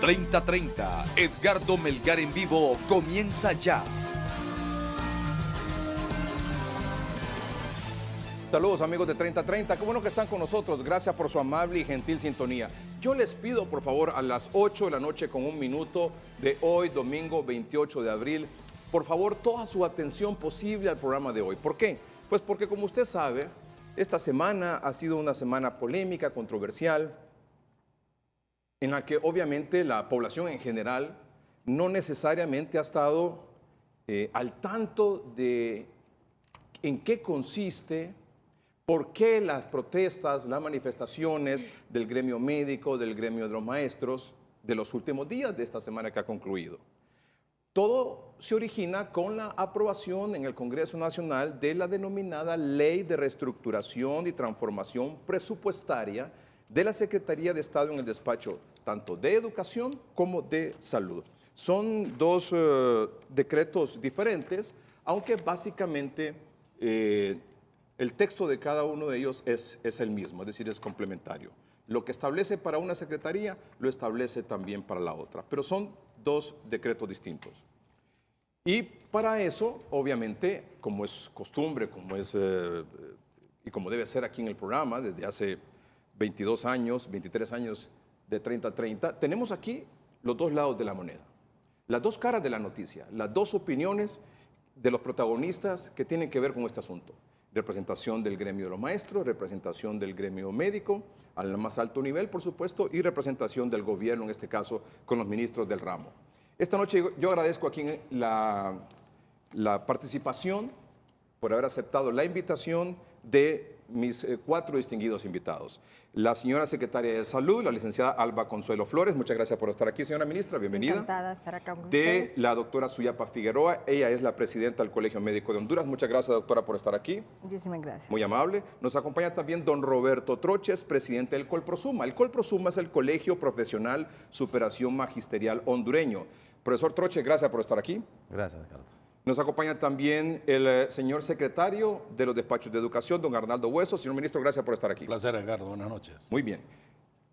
3030, Edgardo Melgar en vivo comienza ya. Saludos amigos de 3030, qué bueno que están con nosotros, gracias por su amable y gentil sintonía. Yo les pido por favor a las 8 de la noche con un minuto de hoy, domingo 28 de abril, por favor toda su atención posible al programa de hoy. ¿Por qué? Pues porque como usted sabe, esta semana ha sido una semana polémica, controversial, en la que obviamente la población en general no necesariamente ha estado al tanto de en qué consiste. ¿Por qué las protestas, las manifestaciones del gremio médico, del gremio de los maestros, de los últimos días de esta semana que ha concluido? Todo se origina con la aprobación en el Congreso Nacional de la denominada Ley de Reestructuración y Transformación Presupuestaria de la Secretaría de Estado en el despacho tanto de Educación como de Salud. Son dos decretos diferentes, aunque básicamente el texto de cada uno de ellos es el mismo, es decir, es complementario. Lo que establece para una secretaría lo establece también para la otra, pero son dos decretos distintos. Y para eso, obviamente, como es costumbre, y como debe ser aquí en el programa, desde hace 22 años, 23 años de 3030, tenemos aquí los dos lados de la moneda, las dos caras de la noticia, las dos opiniones de los protagonistas que tienen que ver con este asunto. Representación del gremio de los maestros, representación del gremio médico, al más alto nivel, por supuesto, y representación del gobierno, en este caso, con los ministros del ramo. Esta noche yo agradezco aquí la participación por haber aceptado la invitación de mis cuatro distinguidos invitados. La señora secretaria de Salud, la licenciada Alba Consuelo Flores, muchas gracias por estar aquí, señora ministra, bienvenida. Encantada de estar acá con de ustedes. la doctora Suyapa Figueroa, ella es la presidenta del Colegio Médico de Honduras, muchas gracias doctora por estar aquí. Muchísimas gracias. Muy amable. Nos acompaña también don Roberto Troches, presidente del Colprosuma. El Colprosuma es el Colegio Profesional Superación Magisterial Hondureño. Profesor Troches, gracias por estar aquí. Gracias, Ricardo. Nos acompaña también el señor secretario de los despachos de educación, don Arnaldo Hueso. Señor ministro, gracias por estar aquí. Un placer, Edgardo. Buenas noches. Muy bien.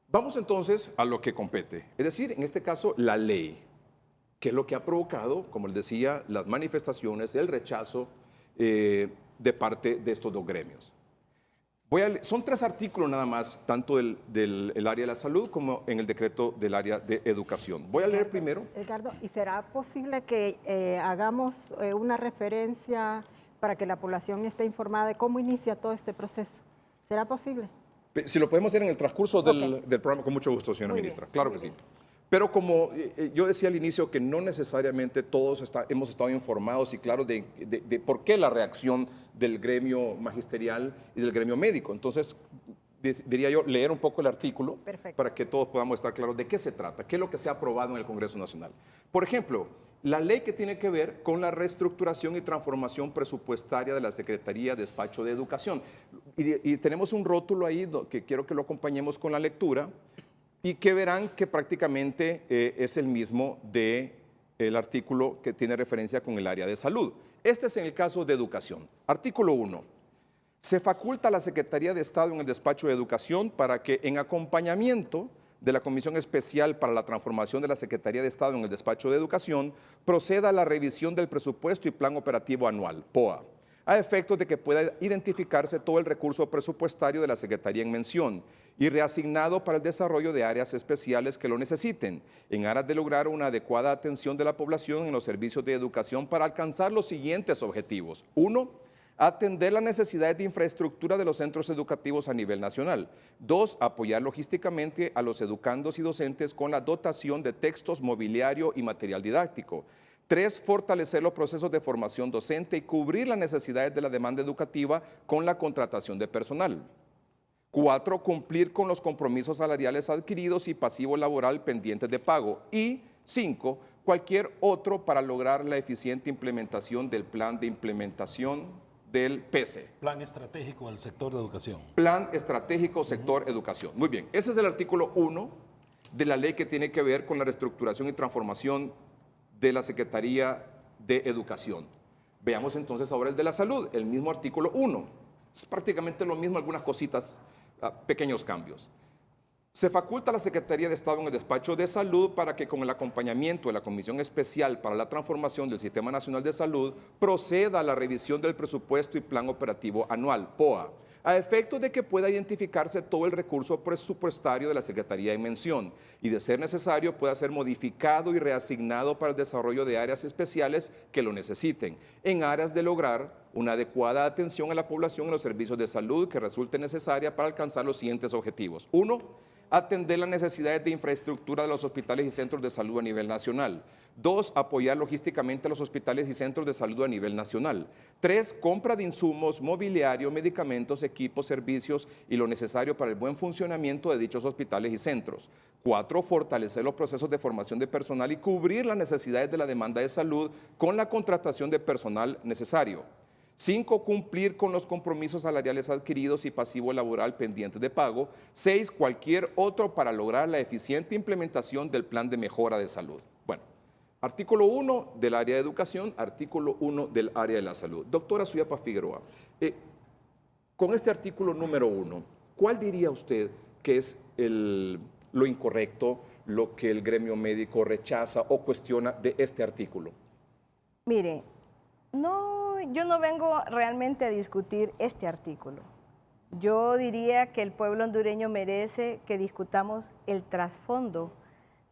Vamos entonces a lo que compete. Es decir, en este caso, la ley, que es lo que ha provocado, como les decía, las manifestaciones, el rechazo de parte de estos dos gremios. Son tres artículos nada más, tanto del área de la salud como en el decreto del área de educación. Voy a leer primero. Edgardo, ¿y será posible que hagamos una referencia para que la población esté informada de cómo inicia todo este proceso? ¿Será posible? Si lo podemos hacer en el transcurso del programa, con mucho gusto, señora ministra. Claro que sí. Pero como yo decía al inicio que no necesariamente todos hemos estado informados y claros de por qué la reacción del gremio magisterial y del gremio médico. Entonces, diría yo, leer un poco el artículo. Perfecto. Para que todos podamos estar claros de qué se trata, qué es lo que se ha aprobado en el Congreso Nacional. Por ejemplo, la ley que tiene que ver con la reestructuración y transformación presupuestaria de la Secretaría de Despacho de Educación. Y tenemos un rótulo ahí que quiero que lo acompañemos con la lectura. Y que verán que prácticamente es el mismo del artículo que tiene referencia con el área de salud. Este es en el caso de educación. Artículo 1. Se faculta a la Secretaría de Estado en el Despacho de Educación para que en acompañamiento de la Comisión Especial para la Transformación de la Secretaría de Estado en el Despacho de Educación proceda a la revisión del presupuesto y plan operativo anual, POA, a efectos de que pueda identificarse todo el recurso presupuestario de la Secretaría en mención y reasignado para el desarrollo de áreas especiales que lo necesiten, en aras de lograr una adecuada atención de la población en los servicios de educación para alcanzar los siguientes objetivos. 1. Atender las necesidades de infraestructura de los centros educativos a nivel nacional. 2. Apoyar logísticamente a los educandos y docentes con la dotación de textos, mobiliario y material didáctico. 3. Fortalecer los procesos de formación docente y cubrir las necesidades de la demanda educativa con la contratación de personal. 4. Cumplir con los compromisos salariales adquiridos y pasivo laboral pendientes de pago. Y 5. Cualquier otro para lograr la eficiente implementación del plan de implementación del PESE. Plan estratégico del sector de educación. Plan estratégico sector educación. Muy bien, ese es el artículo 1 de la ley que tiene que ver con la reestructuración y transformación de la Secretaría de Educación. Veamos entonces ahora el de la salud, el mismo artículo 1. Es prácticamente lo mismo, algunas cositas, pequeños cambios. Se faculta a la Secretaría de Estado en el Despacho de Salud para que con el acompañamiento de la Comisión Especial para la Transformación del Sistema Nacional de Salud proceda a la revisión del presupuesto y plan operativo anual, POA, a efectos de que pueda identificarse todo el recurso presupuestario de la Secretaría en mención y, de ser necesario, pueda ser modificado y reasignado para el desarrollo de áreas especiales que lo necesiten, en aras de lograr una adecuada atención a la población en los servicios de salud que resulte necesaria para alcanzar los siguientes objetivos. 1. Atender las necesidades de infraestructura de los hospitales y centros de salud a nivel nacional. 2. Apoyar logísticamente a los hospitales y centros de salud a nivel nacional. 3. Compra de insumos, mobiliario, medicamentos, equipos, servicios y lo necesario para el buen funcionamiento de dichos hospitales y centros. 4. Fortalecer los procesos de formación de personal y cubrir las necesidades de la demanda de salud con la contratación de personal necesario. 5. Cumplir con los compromisos salariales adquiridos y pasivo laboral pendientes de pago. 6. Cualquier otro para lograr la eficiente implementación del plan de mejora de salud. Bueno, artículo 1 del área de educación, artículo 1 del área de la salud. Doctora Suyapa Figueroa, con este artículo número 1, ¿cuál diría usted que es lo incorrecto, lo que el gremio médico rechaza o cuestiona de este artículo? Mire, yo no vengo realmente a discutir este artículo. Yo diría que el pueblo hondureño merece que discutamos el trasfondo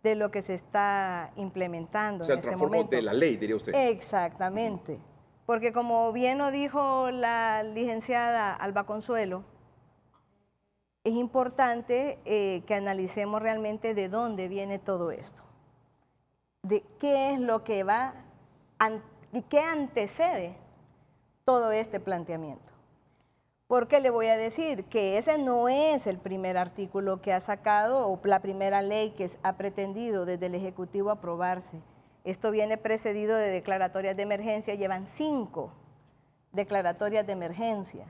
de lo que se está implementando en este momento. O sea, el trasfondo de la ley, diría usted. Exactamente. Porque como bien lo dijo la licenciada Alba Consuelo, es importante que analicemos realmente de dónde viene todo esto, de qué es lo que va y qué antecede todo este planteamiento. Porque le voy a decir que ese no es el primer artículo que ha sacado o la primera ley que ha pretendido desde el Ejecutivo aprobarse. Esto viene precedido de declaratorias de emergencia, llevan 5 declaratorias de emergencia.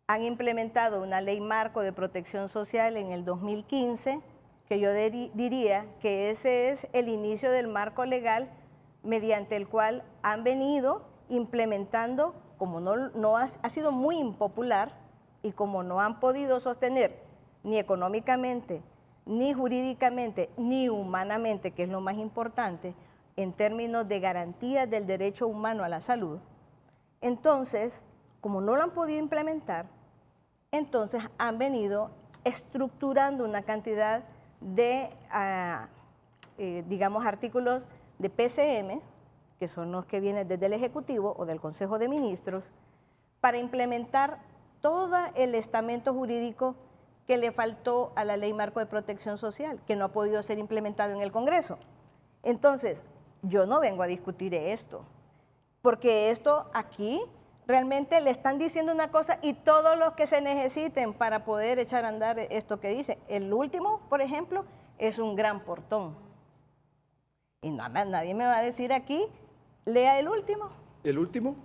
Han implementado una ley marco de protección social en el 2015, que yo diría que ese es el inicio del marco legal mediante el cual han venido implementando, como no ha sido muy impopular y como no han podido sostener ni económicamente, ni jurídicamente, ni humanamente, que es lo más importante, en términos de garantías del derecho humano a la salud. Entonces, como no lo han podido implementar, entonces han venido estructurando una cantidad de, digamos, artículos de PCM, que son los que vienen desde el Ejecutivo o del Consejo de Ministros, para implementar todo el estamento jurídico que le faltó a la Ley Marco de Protección Social, que no ha podido ser implementado en el Congreso. Entonces, yo no vengo a discutir esto, porque esto aquí realmente le están diciendo una cosa y todos los que se necesiten para poder echar a andar esto que dice. El último, por ejemplo, es un gran portón. Y nadie me va a decir aquí, lea el último. ¿El último?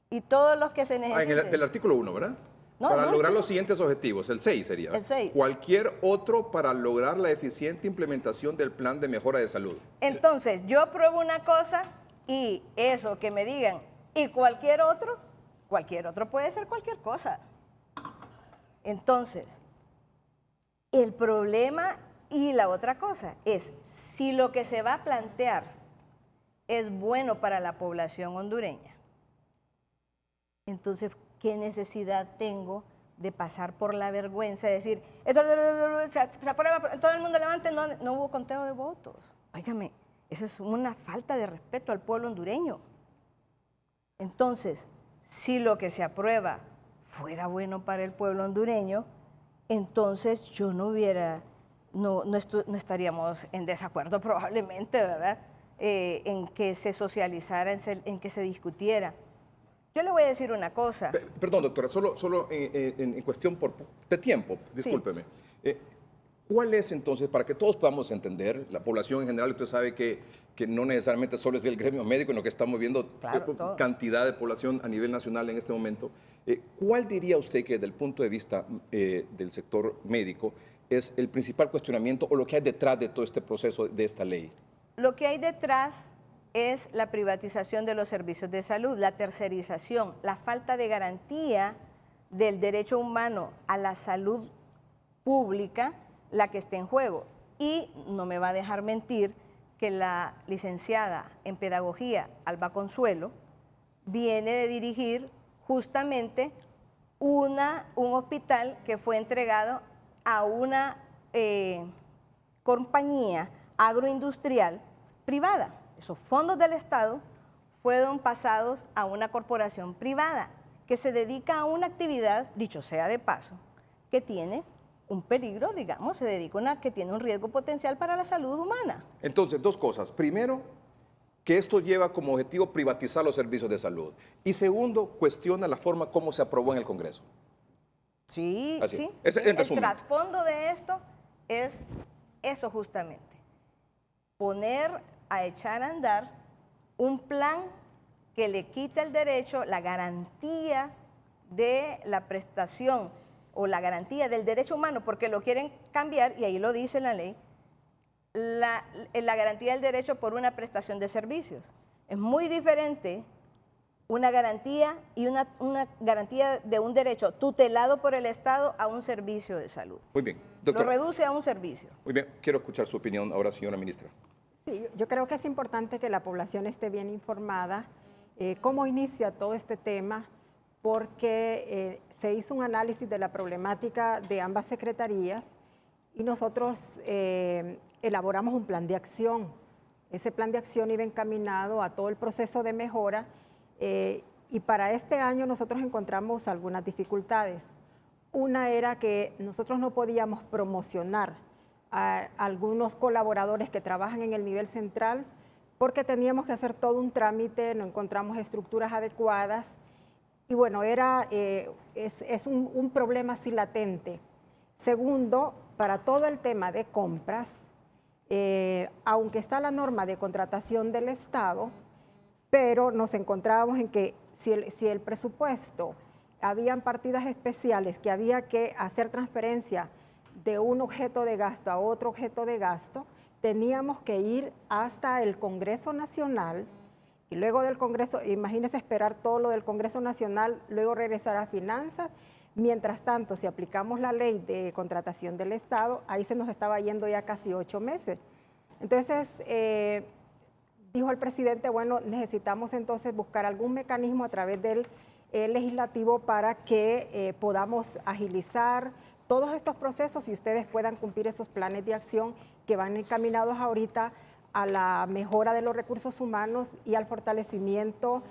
Y todos los que se necesiten. Del artículo 1, ¿verdad? No, para lograr último. los siguientes objetivos, el 6 sería. El 6. Cualquier otro para lograr la eficiente implementación del plan de mejora de salud. Entonces, yo apruebo una cosa y eso que me digan, y cualquier otro puede ser cualquier cosa. Entonces, el problema y la otra cosa es, si lo que se va a plantear es bueno para la población hondureña, entonces, ¿qué necesidad tengo de pasar por la vergüenza de decir, esto se aprueba, todo el mundo levante, no hubo conteo de votos? Óigame, eso es una falta de respeto al pueblo hondureño. Entonces, si lo que se aprueba fuera bueno para el pueblo hondureño, entonces yo no estaríamos en desacuerdo probablemente, ¿verdad? En que se socializara, en que se discutiera. Yo le voy a decir una cosa. Perdón, doctora, solo en cuestión de tiempo, discúlpeme. Sí. ¿Cuál es entonces, para que todos podamos entender, la población en general, usted sabe que no necesariamente solo es el gremio médico, en lo que estamos viendo claro, cantidad de población a nivel nacional en este momento, ¿cuál diría usted que desde el punto de vista del sector médico es el principal cuestionamiento o lo que hay detrás de todo este proceso de esta ley? Lo que hay detrás es la privatización de los servicios de salud, la tercerización, la falta de garantía del derecho humano a la salud pública la que esté en juego. Y no me va a dejar mentir que la licenciada en Pedagogía, Alba Consuelo, viene de dirigir justamente un hospital que fue entregado a una compañía agroindustrial privada. Esos fondos del Estado fueron pasados a una corporación privada que se dedica a una actividad, dicho sea de paso, que tiene un peligro, digamos, se dedica a una que tiene un riesgo potencial para la salud humana. Entonces, dos cosas. Primero, que esto lleva como objetivo privatizar los servicios de salud. Y segundo, cuestiona la forma como se aprobó en el Congreso. Sí, Así sí. es. En El resumen. trasfondo de esto es eso justamente. Poner a echar a andar un plan que le quita el derecho, la garantía de la prestación o la garantía del derecho humano, porque lo quieren cambiar, y ahí lo dice la ley, la garantía del derecho por una prestación de servicios. Es muy diferente una garantía y una garantía de un derecho tutelado por el Estado a un servicio de salud. Muy bien. Lo Doctora, reduce a un servicio. muy bien. Quiero escuchar su opinión ahora, señora ministra. Sí, yo creo que es importante que la población esté bien informada cómo inicia todo este tema, porque se hizo un análisis de la problemática de ambas secretarías y nosotros elaboramos un plan de acción. Ese plan de acción iba encaminado a todo el proceso de mejora y para este año nosotros encontramos algunas dificultades. Una era que nosotros no podíamos promocionar a algunos colaboradores que trabajan en el nivel central porque teníamos que hacer todo un trámite, no encontramos estructuras adecuadas y bueno, es un problema así latente. Segundo, para todo el tema de compras, aunque está la norma de contratación del Estado, pero nos encontrábamos en que si el presupuesto, habían partidas especiales que había que hacer transferencia de un objeto de gasto a otro objeto de gasto, teníamos que ir hasta el Congreso Nacional y luego del Congreso, imagínense esperar todo lo del Congreso Nacional, luego regresar a Finanzas. Mientras tanto, si aplicamos la ley de contratación del Estado, ahí se nos estaba yendo ya casi 8 meses. Entonces, dijo el presidente, bueno, necesitamos entonces buscar algún mecanismo a través del legislativo para que podamos agilizar todos estos procesos y ustedes puedan cumplir esos planes de acción que van encaminados ahorita a la mejora de los recursos humanos y al fortalecimiento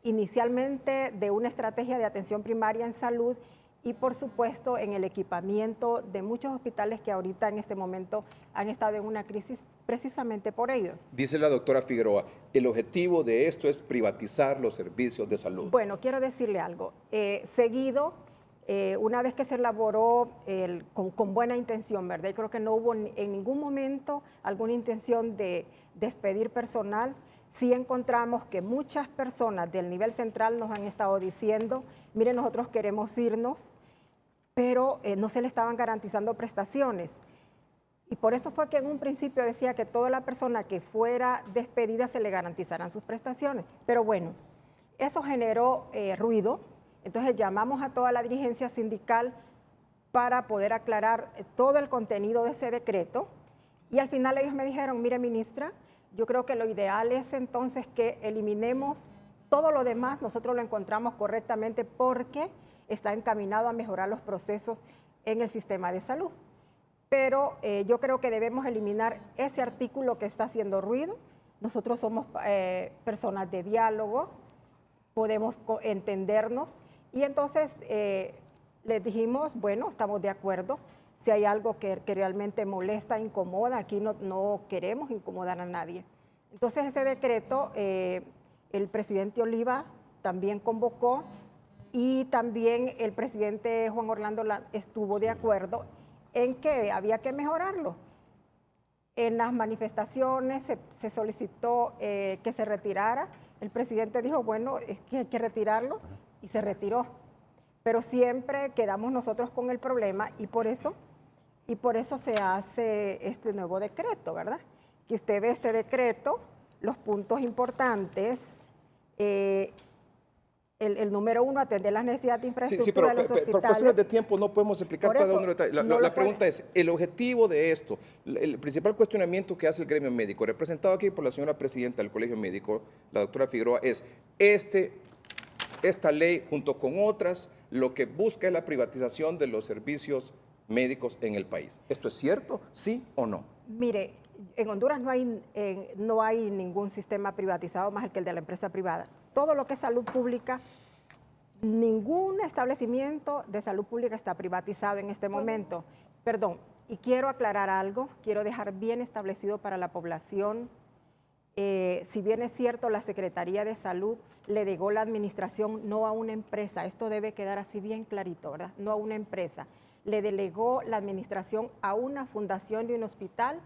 inicialmente de una estrategia de atención primaria en salud y por supuesto en el equipamiento de muchos hospitales que ahorita en este momento han estado en una crisis precisamente por ello. Dice la doctora Figueroa, el objetivo de esto es privatizar los servicios de salud. Bueno, quiero decirle algo. Seguido, una vez que se elaboró con buena intención, ¿verdad? Yo creo que no hubo en ningún momento alguna intención de despedir personal. Sí encontramos que muchas personas del nivel central nos han estado diciendo, miren, nosotros queremos irnos, pero no se le estaban garantizando prestaciones. Y por eso fue que en un principio decía que toda la persona que fuera despedida se le garantizaran sus prestaciones. Pero bueno, eso generó ruido. Entonces llamamos a toda la dirigencia sindical para poder aclarar todo el contenido de ese decreto y al final ellos me dijeron, mire ministra, yo creo que lo ideal es entonces que eliminemos todo lo demás, nosotros lo encontramos correctamente porque está encaminado a mejorar los procesos en el sistema de salud. Pero yo creo que debemos eliminar ese artículo que está haciendo ruido. Nosotros somos personas de diálogo, podemos entendernos. Y entonces les dijimos, bueno, estamos de acuerdo, si hay algo que realmente molesta, incomoda, aquí no queremos incomodar a nadie. Entonces ese decreto, el presidente Oliva también convocó y también el presidente Juan Orlando estuvo de acuerdo en que había que mejorarlo. En las manifestaciones se solicitó que se retirara, el presidente dijo, bueno, es que hay que retirarlo, y se retiró. Pero siempre quedamos nosotros con el problema y por eso se hace este nuevo decreto, ¿verdad? Que usted ve este decreto, los puntos importantes, el el número uno, atender las necesidades de Sí, infraestructura sí, pero de los por hospitales. cuestiones de tiempo no podemos explicar Por cada eso, uno de los detalles. no La lo pregunta es, el objetivo de esto, el principal cuestionamiento que hace el gremio médico, representado aquí por la señora presidenta del Colegio Médico, la doctora Figueroa, es esta ley, junto con otras, lo que busca es la privatización de los servicios médicos en el país. ¿Esto es cierto? ¿Sí o no? Mire, en Honduras no hay ningún sistema privatizado más que el de la empresa privada. Todo lo que es salud pública, ningún establecimiento de salud pública está privatizado en este momento. Perdón, y quiero aclarar algo, quiero dejar bien establecido para la población. Si bien es cierto, la Secretaría de Salud le delegó la administración no a una empresa, esto debe quedar así bien clarito, ¿verdad? No a una empresa, le delegó la administración a una fundación de un hospital,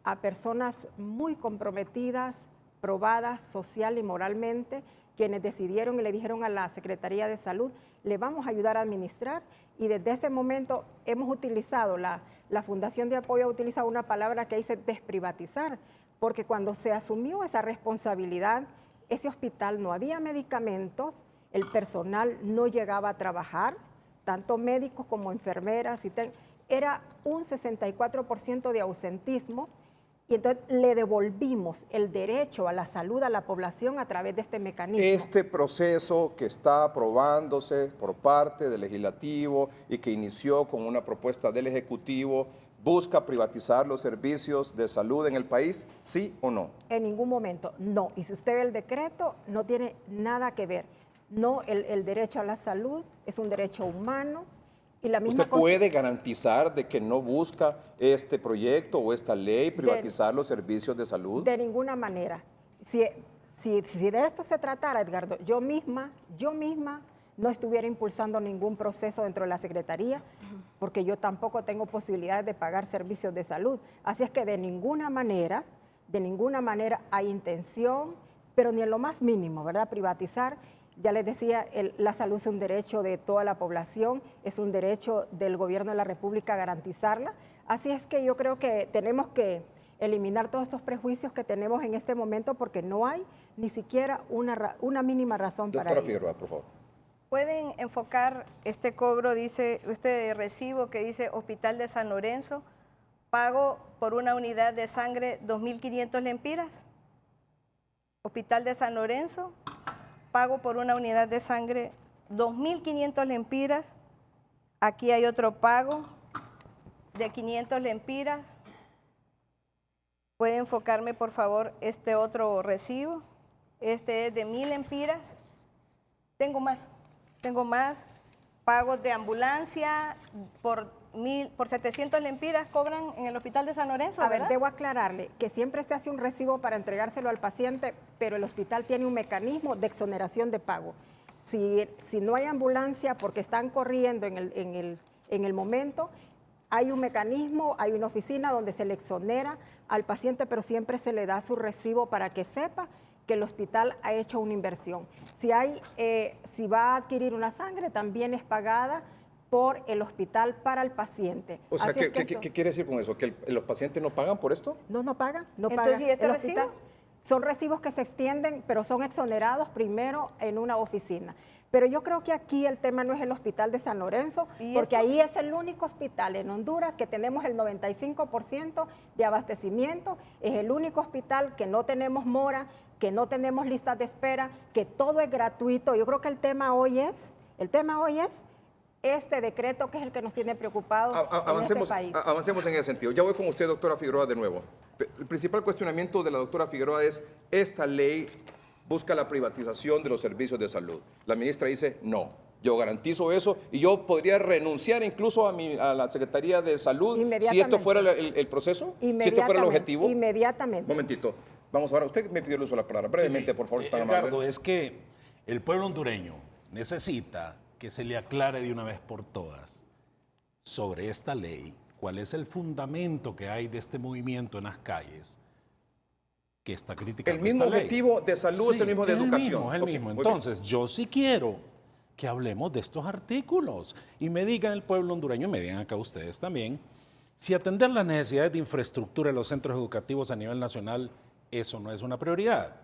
a personas muy comprometidas, probadas social y moralmente, quienes decidieron y le dijeron a la Secretaría de Salud, le vamos a ayudar a administrar, y desde ese momento hemos utilizado, la Fundación de Apoyo ha utilizado una palabra que dice desprivatizar, porque cuando se asumió esa responsabilidad, ese hospital no había medicamentos, el personal no llegaba a trabajar, tanto médicos como enfermeras, era un 64% de ausentismo, y entonces le devolvimos el derecho a la salud a la población a través de este mecanismo. Este proceso que está aprobándose por parte del Legislativo y que inició con una propuesta del Ejecutivo, ¿busca privatizar los servicios de salud en el país? ¿Sí o no? En ningún momento, no. Y si usted ve el decreto, no tiene nada que ver. No, el derecho a la salud es un derecho humano. Y la misma ¿Usted puede garantizar de que no busca este proyecto o esta ley privatizar los servicios de salud? De ninguna manera. Si de esto se tratara, Edgardo, yo misma no estuviera impulsando ningún proceso dentro de la Secretaría, porque yo tampoco tengo posibilidades de pagar servicios de salud. Así es que de ninguna manera hay intención, pero ni en lo más mínimo, ¿verdad?, privatizar. Ya les decía, la salud es un derecho de toda la población, es un derecho del gobierno de la República garantizarla. Así es que yo creo que tenemos que eliminar todos estos prejuicios que tenemos en este momento, porque no hay ni siquiera una mínima razón para ello. Doctora Figueroa, por favor. Pueden enfocar este cobro, dice, este recibo que dice Hospital de San Lorenzo, pago por una unidad de sangre 2.500 lempiras. Hospital de San Lorenzo, pago por una unidad de sangre 2.500 lempiras. Aquí hay otro pago de 500 lempiras. ¿Puede enfocarme, por favor, este otro recibo? Este es de 1.000 lempiras. Tengo más. Pagos de ambulancia por 700 lempiras cobran en el Hospital de San Lorenzo, A ¿verdad? ver, debo aclararle que siempre se hace un recibo para entregárselo al paciente, pero el hospital tiene un mecanismo de exoneración de pago. Si no hay ambulancia porque están corriendo en el momento, hay un mecanismo, hay una oficina donde se le exonera al paciente, pero siempre se le da su recibo para que sepa que el hospital ha hecho una inversión. Si va a adquirir una sangre, también es pagada por el hospital para el paciente. O sea, Así es que ¿qué quiere decir con eso? ¿Que los pacientes no pagan por esto? No pagan. Entonces, ¿y este El recibo? Son recibos que se extienden, pero son exonerados primero en una oficina. Pero yo creo que aquí el tema no es el Hospital de San Lorenzo, porque ahí es el único hospital en Honduras que tenemos el 95% de abastecimiento, es el único hospital que no tenemos mora, que no tenemos listas de espera, que todo es gratuito. Yo creo que el tema hoy es este decreto, que es el que nos tiene preocupados en este país. Avancemos en ese sentido. Ya voy con usted, doctora Figueroa, de nuevo. El principal cuestionamiento de la doctora Figueroa es, esta ley busca la privatización de los servicios de salud. La ministra dice, no, yo garantizo eso y yo podría renunciar incluso a la Secretaría de Salud si esto fuera el proceso, si esto fuera el objetivo. Inmediatamente. Momentito. Vamos ahora, usted me pidió el uso de la palabra. Brevemente, por favor, si está amable. Edgardo, es que el pueblo hondureño necesita que se le aclare de una vez por todas sobre esta ley, cuál es el fundamento que hay de este movimiento en las calles que está criticando El mismo esta ley. objetivo de salud es el mismo de educación. Es el Ok, mismo. muy bien. Entonces, yo sí quiero que hablemos de estos artículos y me digan el pueblo hondureño, me digan acá ustedes también, si atender las necesidades de infraestructura de los centros educativos a nivel nacional, eso no es una prioridad.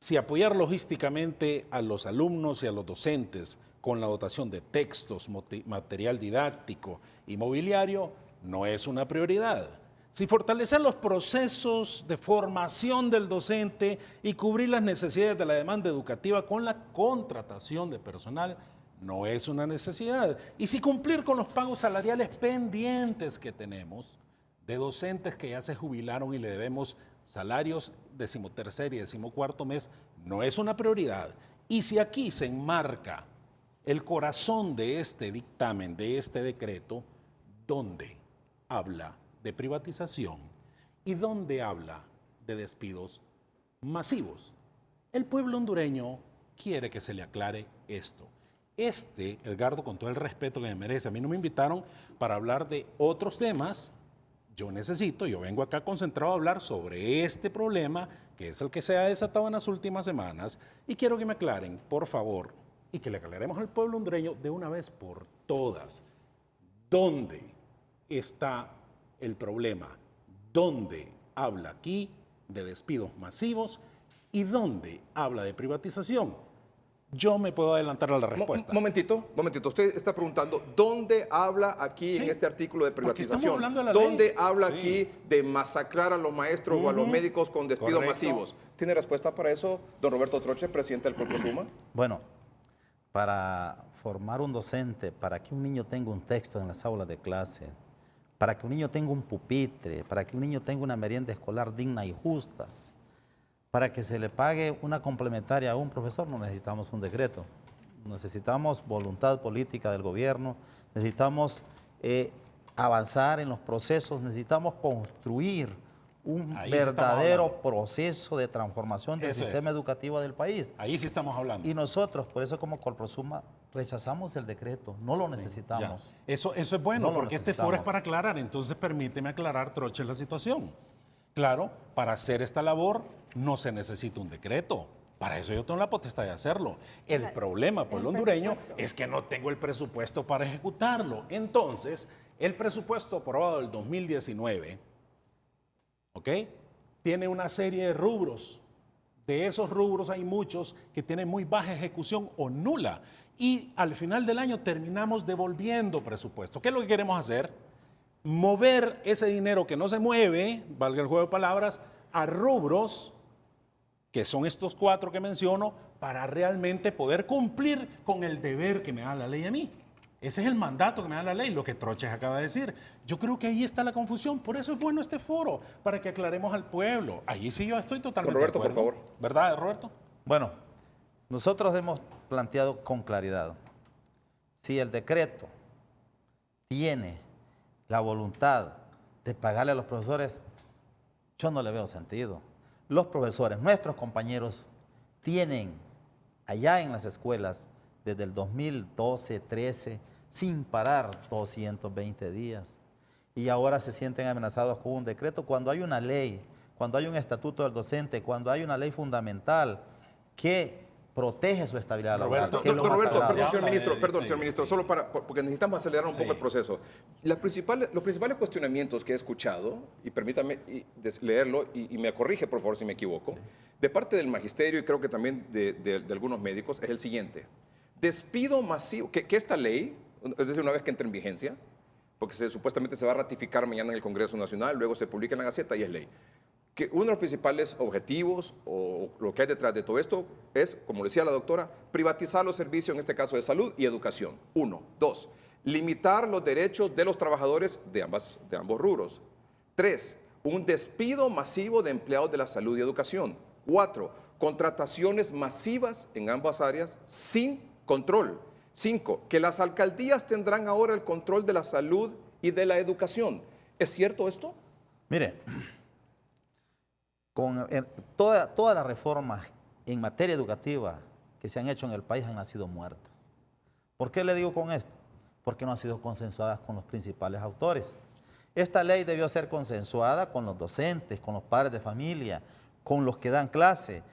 si apoyar logísticamente a los alumnos y a los docentes con la dotación de textos, material didáctico y mobiliario no es una prioridad. Si fortalecer los procesos de formación del docente y cubrir las necesidades de la demanda educativa con la contratación de personal no es una necesidad. Y si cumplir con los pagos salariales pendientes que tenemos de docentes que ya se jubilaron y le debemos salarios 13º y 14º mes, no es una prioridad. Y si aquí se enmarca el corazón de este dictamen, de este decreto, ¿dónde habla de privatización y dónde habla de despidos masivos? El pueblo hondureño quiere que se le aclare esto. Edgardo, con todo el respeto que me merece, a mí no me invitaron para hablar de otros temas. Yo vengo acá concentrado a hablar sobre este problema, que es el que se ha desatado en las últimas semanas, y quiero que me aclaren, por favor, y que le aclaremos al pueblo hondureño de una vez por todas, ¿dónde está el problema? ¿Dónde habla aquí de despidos masivos y dónde habla de privatización? Yo me puedo adelantar a la respuesta. Momentito. Usted está preguntando, ¿dónde habla aquí en este artículo de privatización? Estamos hablando de la ¿Dónde ley? habla aquí de masacrar a los maestros o a los médicos con despidos masivos? ¿Tiene respuesta para eso, don Roberto Troche, presidente del Corpo Suma? Bueno, para formar un docente, para que un niño tenga un texto en las aulas de clase, para que un niño tenga un pupitre, para que un niño tenga una merienda escolar digna y justa, para que se le pague una complementaria a un profesor, no necesitamos un decreto. Necesitamos voluntad política del gobierno, necesitamos avanzar en los procesos, necesitamos construir un verdadero proceso de transformación del sistema educativo del país. Ahí sí estamos hablando. Y nosotros, por eso como Corprosuma, rechazamos el decreto, no lo necesitamos. Eso es bueno, No porque este foro es para aclarar, entonces permíteme aclarar, Troche, la situación. Claro, para hacer esta labor no se necesita un decreto. Para eso yo tengo la potestad de hacerlo. El problema, pueblo hondureño, es que no tengo el presupuesto para ejecutarlo. Entonces, el presupuesto aprobado del 2019, ¿ok?, tiene una serie de rubros. De esos rubros hay muchos que tienen muy baja ejecución o nula. Y al final del año terminamos devolviendo presupuesto. ¿Qué es lo que queremos hacer? Mover ese dinero que no se mueve, valga el juego de palabras, a rubros, que son estos 4 que menciono, para realmente poder cumplir con el deber que me da la ley a mí. Ese es el mandato que me da la ley, lo que Troches acaba de decir. Yo creo que ahí está la confusión, por eso es bueno este foro, para que aclaremos al pueblo. Ahí sí yo estoy totalmente Roberto, de acuerdo. por favor. ¿Verdad, Roberto? Bueno, nosotros hemos planteado con claridad, si el decreto tiene la voluntad de pagarle a los profesores, yo no le veo sentido. Los profesores, nuestros compañeros, tienen allá en las escuelas desde el 2012, 13, sin parar 220 días. Y ahora se sienten amenazados con un decreto cuando hay una ley, cuando hay un estatuto del docente, cuando hay una ley fundamental que protege su estabilidad laboral. Roberto, perdón, señor ministro, solo porque necesitamos acelerar un poco el proceso. Los principales cuestionamientos que he escuchado, y permítame leerlo, y me corrige por favor si me equivoco, de parte del magisterio y creo que también de algunos médicos, es el siguiente. Despido masivo, que esta ley, es decir, una vez que entre en vigencia, porque supuestamente se va a ratificar mañana en el Congreso Nacional, luego se publica en la Gaceta y es ley. Que uno de los principales objetivos o lo que hay detrás de todo esto es, como decía la doctora, privatizar los servicios, en este caso de salud y educación. 1. 2. Limitar los derechos de los trabajadores de ambos rubros. 3. Un despido masivo de empleados de la salud y educación. 4. Contrataciones masivas en ambas áreas sin control. 5. Que las alcaldías tendrán ahora el control de la salud y de la educación. ¿Es cierto esto? Mire, todas las reformas en materia educativa que se han hecho en el país han sido muertas. ¿Por qué le digo con esto? Porque no han sido consensuadas con los principales autores. Esta ley debió ser consensuada con los docentes, con los padres de familia, con los que dan clase,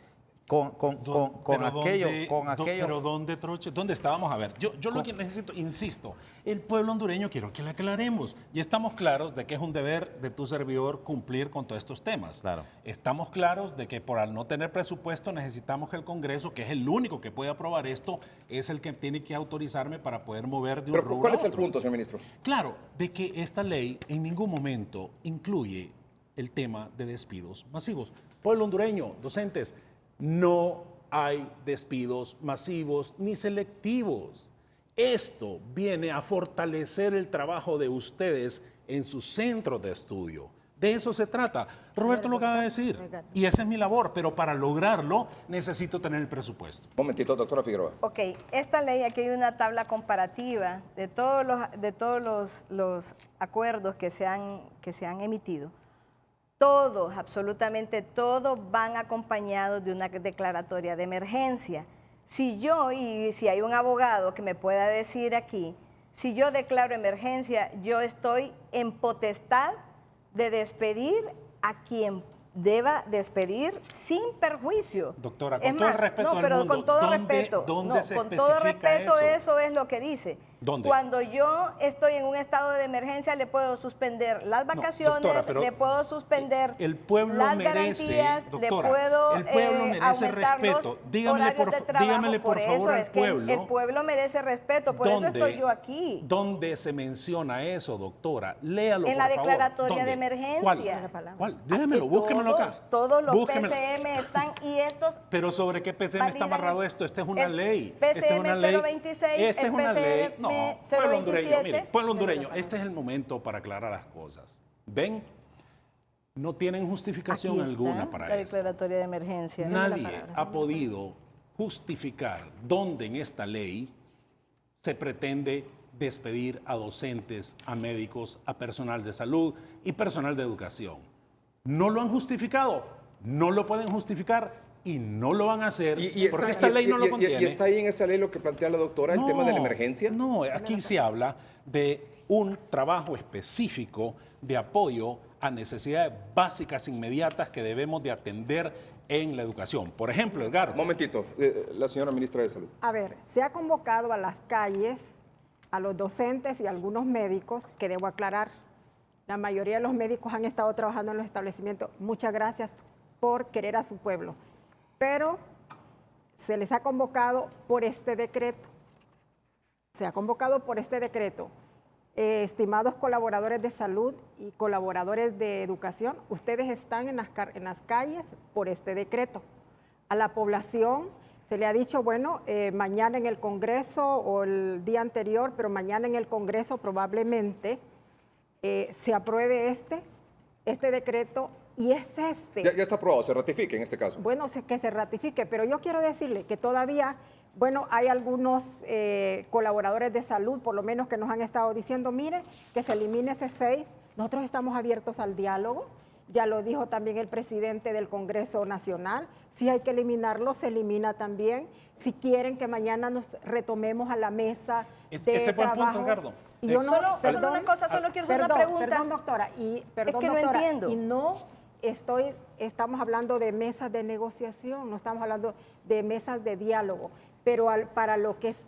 Pero ¿dónde, Troche? ¿Dónde estábamos? A ver, yo lo que necesito, insisto, el pueblo hondureño quiero que le aclaremos. Y estamos claros de que es un deber de tu servidor cumplir con todos estos temas. Claro. Estamos claros de que por al no tener presupuesto necesitamos que el Congreso, que es el único que puede aprobar esto, es el que tiene que autorizarme para poder mover de un rubro ¿Cuál a es el otro. punto, señor ministro? Claro, de que esta ley en ningún momento incluye el tema de despidos masivos. Pueblo hondureño, docentes, no hay despidos masivos ni selectivos. Esto viene a fortalecer el trabajo de ustedes en sus centros de estudio. De eso se trata. Roberto lo acaba de decir, y esa es mi labor, pero para lograrlo necesito tener el presupuesto. Un momentito, doctora Figueroa. Ok, esta ley, aquí hay una tabla comparativa de todos los acuerdos que se han emitido. Todos, absolutamente todos, van acompañados de una declaratoria de emergencia. Si hay un abogado que me pueda decir aquí, si yo declaro emergencia, yo estoy en potestad de despedir a quien deba despedir sin perjuicio. Doctora, con todo el respeto del mundo, con todo ¿dónde respeto, se con todo especifica respeto, eso? eso es lo que dice. ¿Dónde? Cuando yo estoy en un estado de emergencia, le puedo suspender las vacaciones, doctora, pero le puedo suspender el pueblo las merece, garantías, doctora, le puedo el pueblo merece aumentar respeto. los Dígamele horarios de trabajo. dígamele por favor eso al es que pueblo. el pueblo merece respeto, por eso estoy yo aquí. ¿Dónde se menciona eso, doctora? Léalo, En por la favor. declaratoria ¿Dónde? de emergencia. ¿Cuál? Dígamelo, búsquemelo acá. Todos los Búsquemelo. PCM están y estos... Pero ¿sobre qué PCM está validan amarrado esto? Esta es una el ley. PCM Esta es una ley. 026, Esta es el una ley. PCM No, 027. pueblo hondureño, mire, pueblo hondureño, este es el momento para aclarar las cosas. ¿Ven? No tienen justificación Aquí está alguna para la eso. declaratoria de emergencia. Nadie ha podido justificar dónde en esta ley se pretende despedir a docentes, a médicos, a personal de salud y personal de educación. No lo han justificado, no lo pueden justificar y no lo van a hacer porque esta ley no lo contiene. ¿Y está ahí en esa ley lo que plantea la doctora, el tema de la emergencia? No, aquí se habla de un trabajo específico de apoyo a necesidades básicas inmediatas que debemos de atender en la educación. Por ejemplo, Edgar. Un momentito, la señora ministra de Salud. A ver, se ha convocado a las calles a los docentes y a algunos médicos, que debo aclarar, la mayoría de los médicos han estado trabajando en los establecimientos. Muchas gracias por querer a su pueblo. Pero se les ha convocado por este decreto. Se ha convocado por este decreto. Estimados colaboradores de salud y colaboradores de educación, ustedes están en las calles por este decreto. A la población se le ha dicho, bueno, mañana en el Congreso o el día anterior, pero mañana en el Congreso probablemente se apruebe este decreto y es este. Ya está aprobado, se ratifique en este caso. Bueno, que se ratifique, pero yo quiero decirle que todavía, bueno, hay algunos colaboradores de salud, por lo menos que nos han estado diciendo, mire, que se elimine ese 6, nosotros estamos abiertos al diálogo, ya lo dijo también el presidente del Congreso Nacional, si hay que eliminarlo, se elimina también, si quieren que mañana nos retomemos a la mesa de ese fue el trabajo. punto, Edgardo. Y yo no, solo una cosa, solo quiero hacer una pregunta. Perdón, doctora, es que no entiendo. Y no estamos hablando de mesas de negociación, no estamos hablando de mesas de diálogo, pero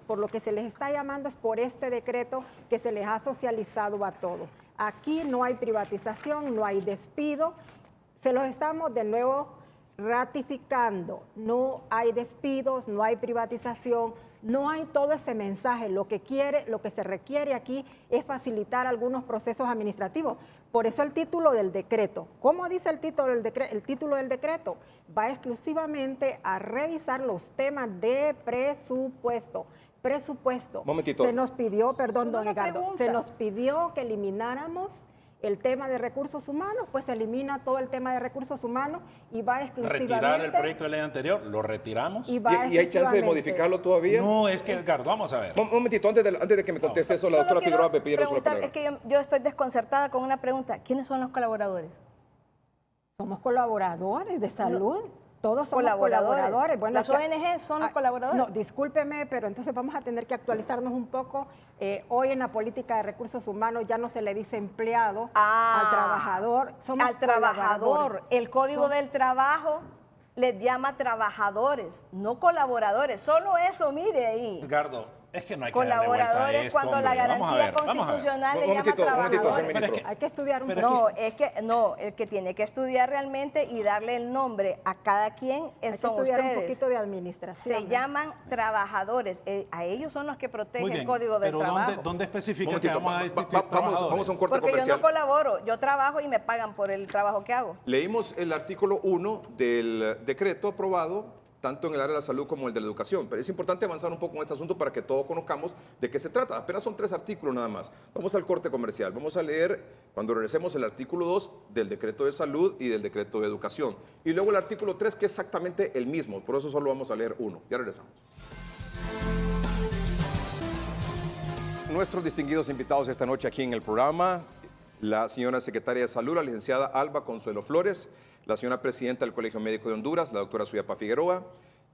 por lo que se les está llamando es por este decreto que se les ha socializado a todos. Aquí no hay privatización, no hay despido, se los estamos de nuevo ratificando, no hay despidos, no hay privatización, no hay todo ese mensaje. Lo que se requiere aquí es facilitar algunos procesos administrativos. Por eso el título del decreto. ¿Cómo dice el título del decreto? El título del decreto va exclusivamente a revisar los temas de presupuesto. Momentito. Se nos pidió, perdón, don Una Edgardo, pregunta. se nos pidió que elimináramos el tema de recursos humanos, pues se elimina todo el tema de recursos humanos y va exclusivamente... Retirar el proyecto de ley anterior, lo retiramos. Y va ¿Y hay chance de exclusivamente- modificarlo todavía? No, es que, Edgardo, vamos a ver. Un momentito, antes de que me conteste eso, la Solo doctora quiero Figueroa me pidieron solo la preguntar, palabra. es que yo estoy desconcertada con una pregunta. ¿Quiénes son los colaboradores? Somos colaboradores de salud. Todos somos Colaboradores. colaboradores. Bueno, Las ONG son los colaboradores. No, discúlpeme, pero entonces vamos a tener que actualizarnos un poco. Hoy en la política de recursos humanos ya no se le dice empleado al trabajador. Somos al trabajador. colaboradores. El Código del Trabajo les llama trabajadores, no colaboradores. Solo eso, mire ahí. Edgardo, es que no hay que darle vuelta a Colaboradores esto, cuando la hombre. Vamos a garantía ver, vamos a ver. constitucional le Un llama momentito, señor trabajadores. ministro. Hay que estudiar un Pero poco. No, es que no, el que tiene que estudiar realmente y darle el nombre a cada quien Hay que son estudiar un ustedes. poquito de administración. Se llaman trabajadores. A ellos son los que protegen Muy el bien, Código del pero Trabajo. ¿dónde especifica que Momentito, vamos a destituir vamos a un corte Porque yo comercial. no colaboro, yo trabajo y me pagan por el trabajo que hago. Leímos el artículo 1 del decreto aprobado tanto en el área de la salud como el de la educación, pero es importante avanzar un poco en este asunto para que todos conozcamos de qué se trata. Apenas son 3 artículos nada más. Vamos al corte comercial. Vamos a leer, cuando regresemos, el artículo 2 del decreto de salud y del decreto de educación. Y luego el artículo 3, que es exactamente el mismo. Por eso solo vamos a leer uno. Ya regresamos. Nuestros distinguidos invitados esta noche aquí en el programa, la señora secretaria de Salud, la licenciada Alba Consuelo Flores, la señora presidenta del Colegio Médico de Honduras, la doctora Suyapa Figueroa,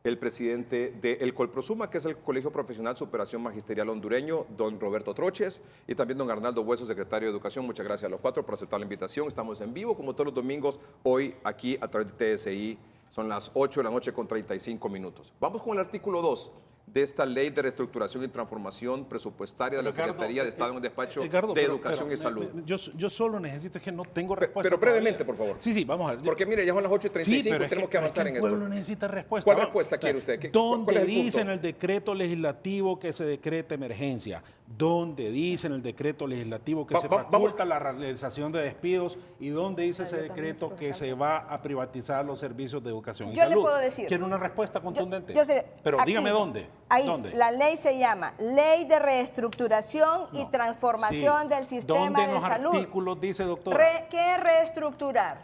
el presidente del Colprosuma, que es el Colegio Profesional Superación Magisterial Hondureño, don Roberto Troches, y también don Arnaldo Hueso, secretario de Educación. Muchas gracias a los 4 por aceptar la invitación. Estamos en vivo, como todos los domingos, hoy aquí a través de TSI. Son las 8 de la noche con 35 minutos. Vamos con el artículo 2 de esta Ley de Reestructuración y Transformación Presupuestaria de la Edgardo, Secretaría de Estado en el Despacho Edgardo, de pero- Educación pero y Salud. Yo solo necesito, es que no tengo respuesta. Pero brevemente, todavía. por favor. Sí, vamos a ver. Porque mire, ya son las 8:35, Sí, pero es tenemos que avanzar pero en es que el esto. pueblo necesita respuesta. ¿Cuál Vamos. respuesta quiere usted? ¿Dónde ¿Cuál es el dice en punto? el decreto legislativo que se decreta emergencia? ¿Dónde dice en el decreto legislativo que se faculta la realización de despidos? ¿Y dónde dice ese decreto que se va a privatizar los servicios de educación y Yo le salud? puedo decir. Quiero una respuesta contundente. Pero aquí dígame dice, dónde. Ahí, ¿Dónde? la ley se llama Ley de Reestructuración y No. Transformación Sí. del Sistema ¿Dónde en de los Salud. artículos dice, doctora? ¿Qué es reestructurar?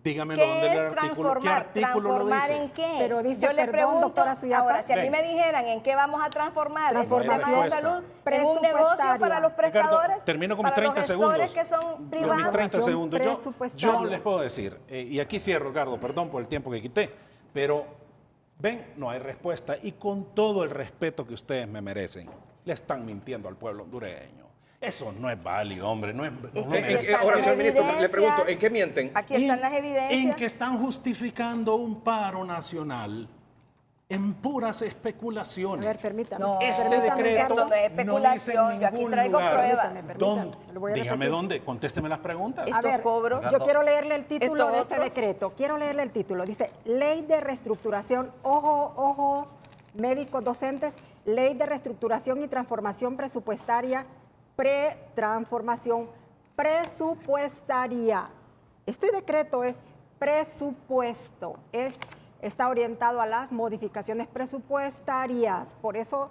Dígamelo ¿Qué dónde es el artículo. ¿Qué transformar? artículo lo ¿Transformar dice? en qué? Pero dice, Yo le perdón, pregunto, doctora Suyapa. ahora, si a mí Ven. me dijeran en qué vamos a transformar el sistema de respuesta. salud, en un negocio Presupuestaria. para los prestadores, Ricardo, termino con mis para 30 los gestores segundos. que son Con mis privados. 30 segundos. Yo Presupuestaria. les puedo decir, y aquí cierro, Ricardo, perdón por el tiempo que quité, pero ven, no hay respuesta. Y con todo el respeto que ustedes me merecen, le están mintiendo al pueblo hondureño. Eso no es válido, hombre. No es, Es no que es- aquí están Ahora, las señor ministro, le evidencias. pregunto, ¿en qué mienten? Aquí están las evidencias. En que están justificando un paro nacional en puras especulaciones. A ver, permítame. No, Este Permítame, decreto esto no es especulación, dice en yo aquí ningún traigo lugar. pruebas. Permítame, lo voy a Dígame repetir. dónde, contésteme las preguntas. Estos A ver, cobros. yo quiero leerle el título Estos de este otros. decreto. Quiero leerle el título. Dice, Ley de Reestructuración, ojo, médicos docentes, Ley de Reestructuración y Transformación Presupuestaria, Transformación Presupuestaria. Este decreto es presupuesto, está orientado a las modificaciones presupuestarias. Por eso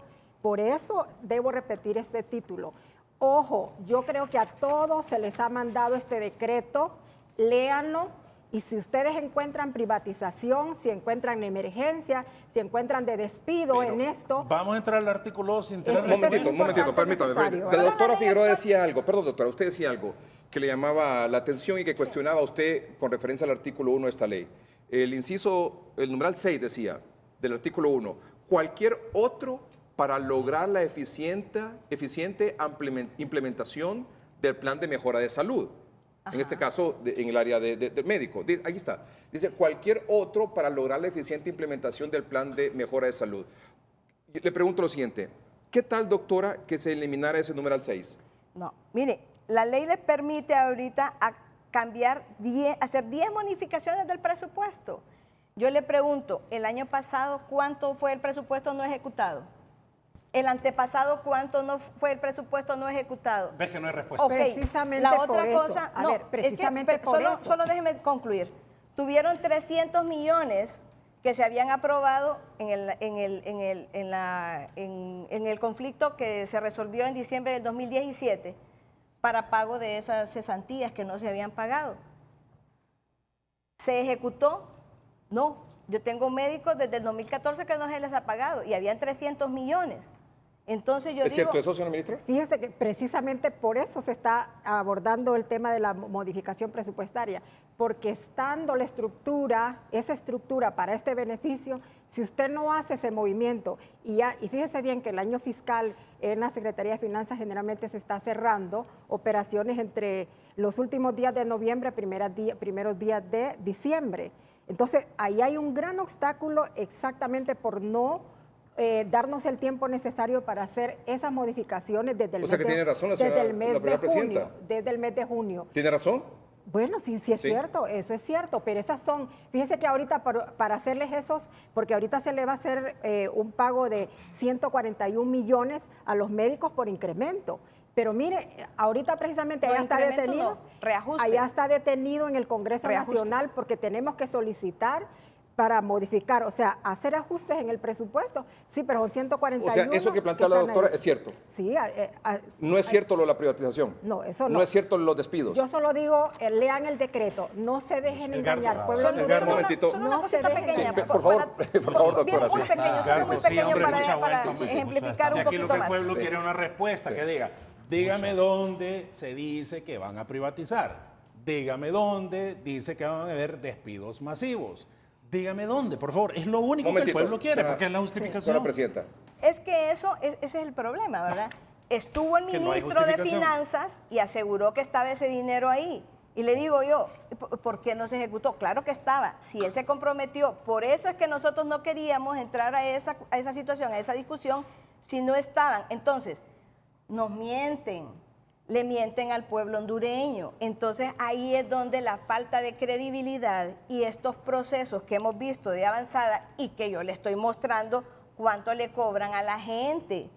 debo repetir este título. Ojo, yo creo que a todos se les ha mandado este decreto, léanlo, y si ustedes encuentran privatización, si encuentran emergencia, si encuentran de despido Pero en esto, Vamos a entrar al artículo 2 sin tener Este es respuesta. Un momentito, importante, permítame. necesario. La doctora Figueroa decía algo, perdón doctora, usted decía algo que le llamaba la atención y que cuestionaba a usted con referencia al artículo 1 de esta ley. El inciso, el numeral 6 decía, del artículo 1, cualquier otro para lograr la eficiente implementación del plan de mejora de salud. En este caso, en el área del médico. Ahí está. Dice, cualquier otro para lograr la eficiente implementación del plan de mejora de salud. Le pregunto lo siguiente, ¿qué tal, doctora, que se eliminara ese numeral 6? No, mire, la ley les permite ahorita hacer 10 modificaciones del presupuesto. Yo le pregunto, el año pasado, ¿cuánto fue el presupuesto no ejecutado? El antepasado, ¿cuánto no fue el presupuesto no ejecutado? Ves que no hay respuesta. Ok, Precisamente la por otra eso. cosa, A no, ver, precisamente por eso. Solo déjeme concluir. Tuvieron 300 millones que se habían aprobado en el conflicto que se resolvió en diciembre del 2017 para pago de esas cesantías que no se habían pagado. ¿Se ejecutó? No. Yo tengo médicos desde el 2014 que no se les ha pagado y habían 300 millones. Entonces yo ¿Es digo, cierto eso, señora ministra? Fíjese que precisamente por eso se está abordando el tema de la modificación presupuestaria, porque estando la estructura, esa estructura para este beneficio, si usted no hace ese movimiento, y fíjese bien que el año fiscal en la Secretaría de Finanzas generalmente se está cerrando operaciones entre los últimos días de noviembre, primeros días de diciembre. Entonces, ahí hay un gran obstáculo exactamente por no darnos el tiempo necesario para hacer esas modificaciones desde el, O sea que tiene razón la señora, la primera presidenta. desde el mes de junio. ¿Tiene razón? Bueno, sí es Sí. cierto, eso es cierto, pero esas son, fíjese que ahorita para hacerles esos, porque ahorita se le va a hacer un pago de 141 millones a los médicos por incremento. Pero mire, ahorita precisamente No, allá está incremento detenido, no, reajuste. allá está detenido en el Congreso Reajuste. Nacional porque tenemos que solicitar para modificar, o sea, hacer ajustes en el presupuesto. Sí, pero son 141. O sea, eso que plantea la están doctora ahí. es cierto. Sí. No es cierto lo de la privatización. No, eso no. No es cierto los despidos. Yo solo digo, lean el decreto, no se dejen Edgardo, engañar. Pueblo Edgardo, hondureño, un momentito. Solo una no se cosita dejen pequeña. engañar. por favor, por favor, Bien, doctora, muy sí. pequeño, solo muy Sí, pequeño hombre, para mucha ejemplificar Si un aquí lo poquito que el más. pueblo Sí. quiere una respuesta, Sí. que diga, dígame dónde se dice que van a privatizar, dígame dónde dice que van a haber despidos masivos, dígame dónde, por favor, es lo único que el Momentito, pueblo quiere, señora- porque es la justificación. Señora presidenta. Es que ese es el problema, ¿verdad? Estuvo el Que no hay ministro de justificación. Finanzas y aseguró que estaba ese dinero ahí. Y le digo yo, ¿por qué no se ejecutó? Claro que estaba, si él se comprometió. Por eso es que nosotros no queríamos entrar a esa situación, a esa discusión, si no estaban. Entonces, nos mienten, le mienten al pueblo hondureño. Entonces, ahí es donde la falta de credibilidad y estos procesos que hemos visto de avanzada y que yo le estoy mostrando cuánto le cobran a la gente.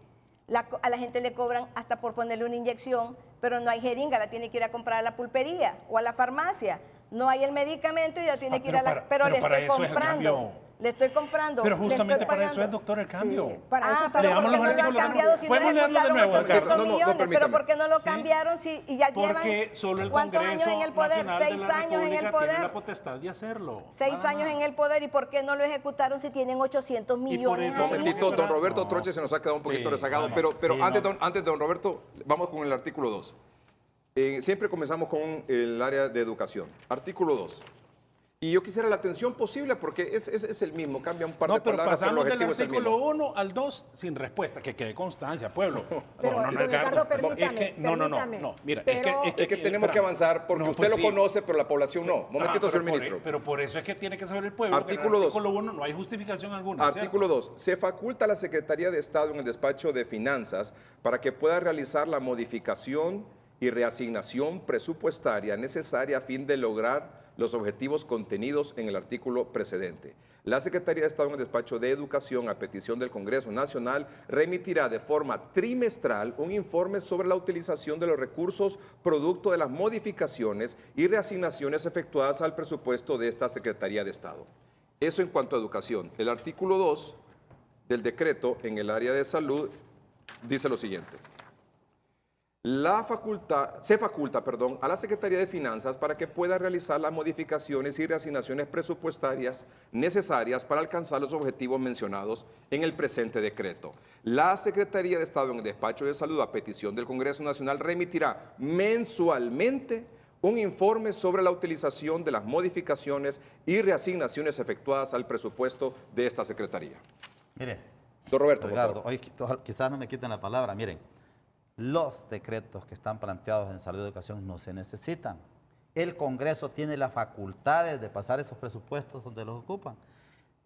A la gente le cobran hasta por ponerle una inyección, pero no hay jeringa, la tiene que ir a comprar a la pulpería o a la farmacia. No hay el medicamento y la tiene que ir a la... Pero le para estoy eso es el comprando. cambio. Le estoy comprando. Pero le justamente estoy para eso pagando. es, doctor, el cambio. Sí, para eso está Pero Leamos ¿por qué los no lo han artículos de cambiado nuevo. si no ¿Podemos leerlo de ejecutaron nuevo, 800 Edgardo? No, millones? permítame. ¿Pero por qué no lo Sí. cambiaron y ya llevan Porque solo el cuántos Congreso años en el poder? Nacional de 6 la años en el República poder. tiene la potestad de hacerlo. 6 nada años en más. el poder y ¿por qué no lo ejecutaron si tienen 800 millones? eso- ahí? Momentito, don Roberto No. Troche se nos ha quedado un poquito Sí, rezagado, no, pero sí, antes, no. antes de don Roberto, vamos con el artículo 2. Siempre comenzamos con el área de educación. Artículo 2. Y yo quisiera la atención posible porque es el mismo, cambia un par de No, pero palabras, pero el pasamos del objetivo es el artículo mismo. 1 al 2 sin respuesta, que quede constancia, pueblo. Pero, don Edgardo, permítame, No, mira, es que tenemos que avanzar porque usted lo conoce, pero la población no. Momentito, señor ministro. Pero por eso es que tiene que saber el pueblo. Artículo que en el 2. artículo 1 no hay justificación alguna. Artículo 2. Se faculta a la Secretaría de Estado en el despacho de Finanzas para que pueda realizar la modificación y reasignación presupuestaria necesaria a fin de lograr los objetivos contenidos en el artículo precedente. La Secretaría de Estado en el despacho de Educación, a petición del Congreso Nacional, remitirá de forma trimestral un informe sobre la utilización de los recursos producto de las modificaciones y reasignaciones efectuadas al presupuesto de esta Secretaría de Estado. Eso en cuanto a educación. El artículo 2 del decreto en el área de salud dice lo siguiente. Se faculta a la Secretaría de Finanzas para que pueda realizar las modificaciones y reasignaciones presupuestarias necesarias para alcanzar los objetivos mencionados en el presente decreto. La Secretaría de Estado en el despacho de salud, a petición del Congreso Nacional, remitirá mensualmente un informe sobre la utilización de las modificaciones y reasignaciones efectuadas al presupuesto de esta Secretaría. Mire, Don Roberto, por Edgardo, favor. hoy quizás no me quiten la palabra, miren, los decretos que están planteados en salud y educación no se necesitan. El Congreso tiene las facultades de pasar esos presupuestos donde los ocupan.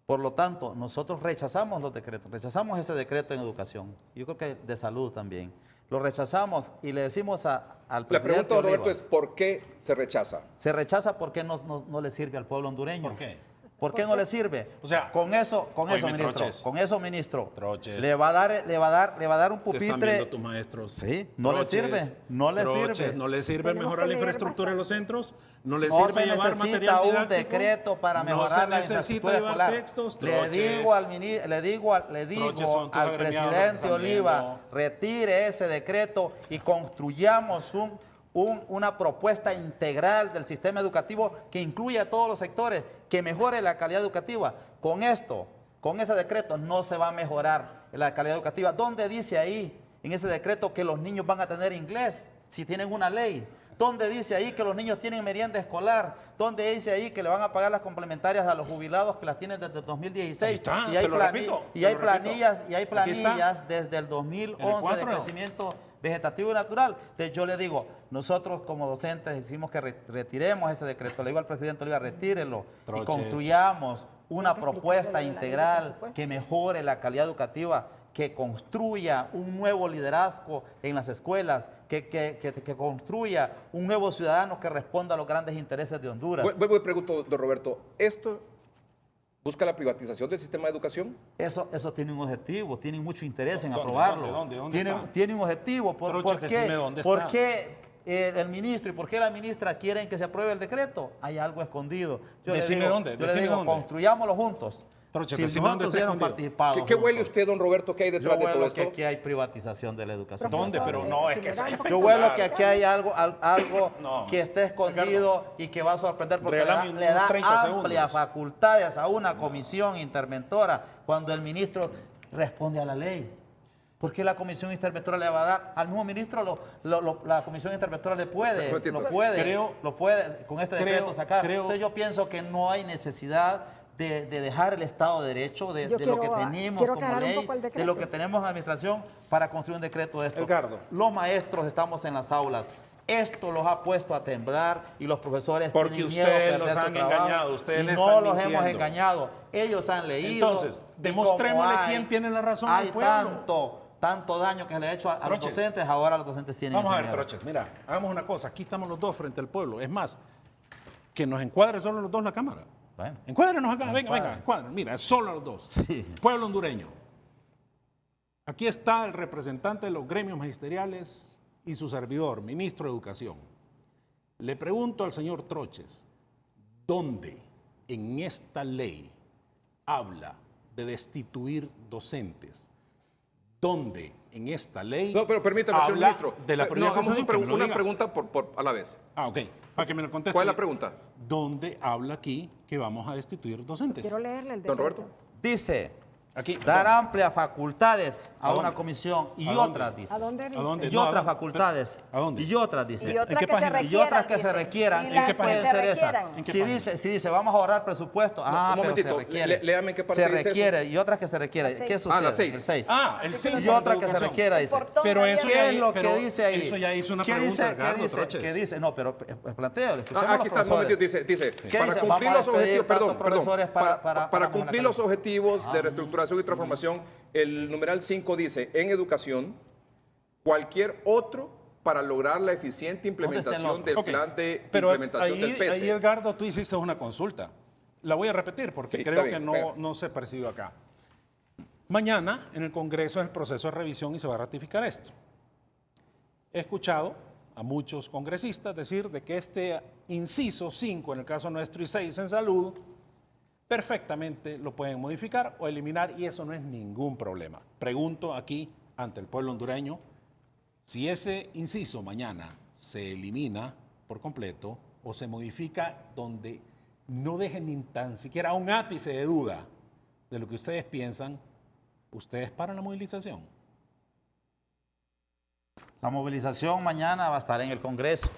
Por lo tanto, nosotros rechazamos los decretos, rechazamos ese decreto en educación, yo creo que de salud también. Lo rechazamos y le decimos al La presidente pregunta, don Roberto, Oliva, es ¿por qué se rechaza? se rechaza porque no le sirve al pueblo hondureño. ¿Por qué? ¿Por qué no le sirve? O sea, con eso, oíme, ministro, Troches. con eso, ministro, Troches. le va a dar un Te están pupitre. viendo tus maestros. Sí, no le sirve, no le sirve. No le sirve Tenemos mejorar que la leer infraestructura de los centros, no le No sirve se llevar necesita material un didáctico, decreto para mejorar no se la necesita infraestructura llevar escolar. textos, Le Troches. digo Troches, son tus al agremiados presidente que están Oliva, viendo. retire ese decreto y construyamos una propuesta integral del sistema educativo que incluya a todos los sectores, que mejore la calidad educativa. Con esto Con ese decreto no se va a mejorar la calidad educativa. ¿Dónde dice ahí, en ese decreto, que los niños van a tener inglés? Si tienen una ley. ¿Dónde dice ahí que los niños tienen merienda escolar? ¿Dónde dice ahí que le van a pagar las complementarias a los jubilados que las tienen desde el 2016? Ahí está, y hay, te lo repito, y hay te lo repito. planillas, y hay Aquí está. planillas desde el 2011 de 4. crecimiento vegetativo y natural. Entonces yo le digo, nosotros como docentes decimos que retiremos ese decreto. Le digo al presidente Oliva, retírelo y Troches. construyamos una que propuesta explicarle la ley de integral presupuesto. que mejore la calidad educativa, que construya un nuevo liderazgo en las escuelas, que construya un nuevo ciudadano que responda a los grandes intereses de Honduras. Vuelvo y pregunto, don Roberto, ¿esto busca la privatización del sistema de educación? Eso tiene un objetivo, tienen mucho interés en ¿Dónde, aprobarlo. dónde tiene, está? tiene un objetivo. Troche, decime dónde ¿Por está. qué el ministro y por qué la ministra quieren que se apruebe el decreto? Hay algo escondido. Yo Decime le digo, dónde, yo le decime digo, dónde. construyámoslo juntos. Troche, si decime dónde nosotros está hubiéramos escondido. participado ¿Qué huele juntos. usted, don Roberto, que hay Yo detrás de todo huelo que esto? aquí hay privatización de la educación. ¿Dónde? Pero no, es que eso es Yo especular. huelo que aquí hay algo No, que está escondido y que va a sorprender porque Regálame le da unos 30 amplias segundos. facultades a una comisión interventora cuando el ministro responde a la ley. ¿Por qué la comisión interventora le va a dar al mismo ministro? La comisión interventora lo puede con este decreto sacar. Entonces yo pienso que no hay necesidad de dejar el Estado de Derecho, de lo que tenemos quiero como aclarar un ley, poco el de decreto. lo que tenemos en administración para construir un decreto de esto. Edgardo. Los maestros estamos en las aulas. Esto los ha puesto a temblar y los profesores Porque tienen miedo a ustedes perder los su han trabajo. engañado, ustedes Y le no están los hemos mintiendo. engañado. Ellos han leído. Entonces, y demostrémosle como quién tiene la razón al Hay pueblo. tanto daño que le ha hecho a los Troches. docentes, ahora los docentes tienen Vamos a ese ver, miedo. Troches, mira, hagamos una cosa. Aquí estamos los dos frente al pueblo. Es más, que nos encuadre solo los dos la cámara. Bueno. Encuádrenos acá, venga, encuadren. Mira, solo los dos. Sí. Pueblo hondureño. Aquí está el representante de los gremios magisteriales y su servidor, ministro de Educación. Le pregunto al señor Troches, ¿dónde en esta ley habla de destituir docentes? ¿Dónde en esta ley No, pero permítame, señor habla ministro. de la No, privatización? hagamos Que me lo una diga. pregunta a la vez. Ah, ok. Para que me lo conteste. ¿Cuál es la pregunta? ¿Dónde habla aquí que vamos a destituir docentes? Quiero leerle el Don decreto. Roberto. Dice, Aquí. dar amplias facultades a dónde? una comisión y ¿A dónde? otras, dice. ¿A dónde dice? ¿A dónde? Y No, otras ¿a dónde? facultades. ¿A dónde? Y otras, dice. Y otras qué que se página? requieran. Y otras que se dice. requieran. Y ¿En las qué que puede se ser esa? requieran. ¿En qué Si página? dice, vamos a ahorrar presupuesto. un Pero momentito, se requiere. léame qué parte Se dice eso. requiere. Y otras que se requiere. La seis. ¿Qué sucede? la 6. El 6. Ah, el 5. Y otra que se requiera, dice. Portón Pero eso abierto. ¿Qué es lo pero que dice ahí? eso ya hizo una ¿Qué pregunta, dice? Edgardo ¿Qué dice? Troches. ¿Qué dice? No, pero planteo. escuchemos Aquí los está, un profesores. momentito, dice, ¿Qué para dice? cumplir Vamos los a despedir objetivos, perdón, tantos profesores para cumplir los objetivos de Ah. reestructuración y transformación, el numeral 5 dice, en educación, cualquier otro para lograr la eficiente implementación del Ok, plan de pero implementación del PESE. Ahí, Edgardo, tú hiciste una consulta. La voy a repetir porque Sí, creo está bien, que venga. no se percibió acá. Mañana en el Congreso es el proceso de revisión y se va a ratificar esto. He escuchado a muchos congresistas decir de que este inciso 5, en el caso nuestro, y 6 en salud, perfectamente lo pueden modificar o eliminar y eso no es ningún problema. Pregunto aquí ante el pueblo hondureño, si ese inciso mañana se elimina por completo o se modifica donde no dejen ni tan siquiera un ápice de duda de lo que ustedes piensan, ¿ustedes paran la movilización? La movilización mañana va a estar en el Congreso.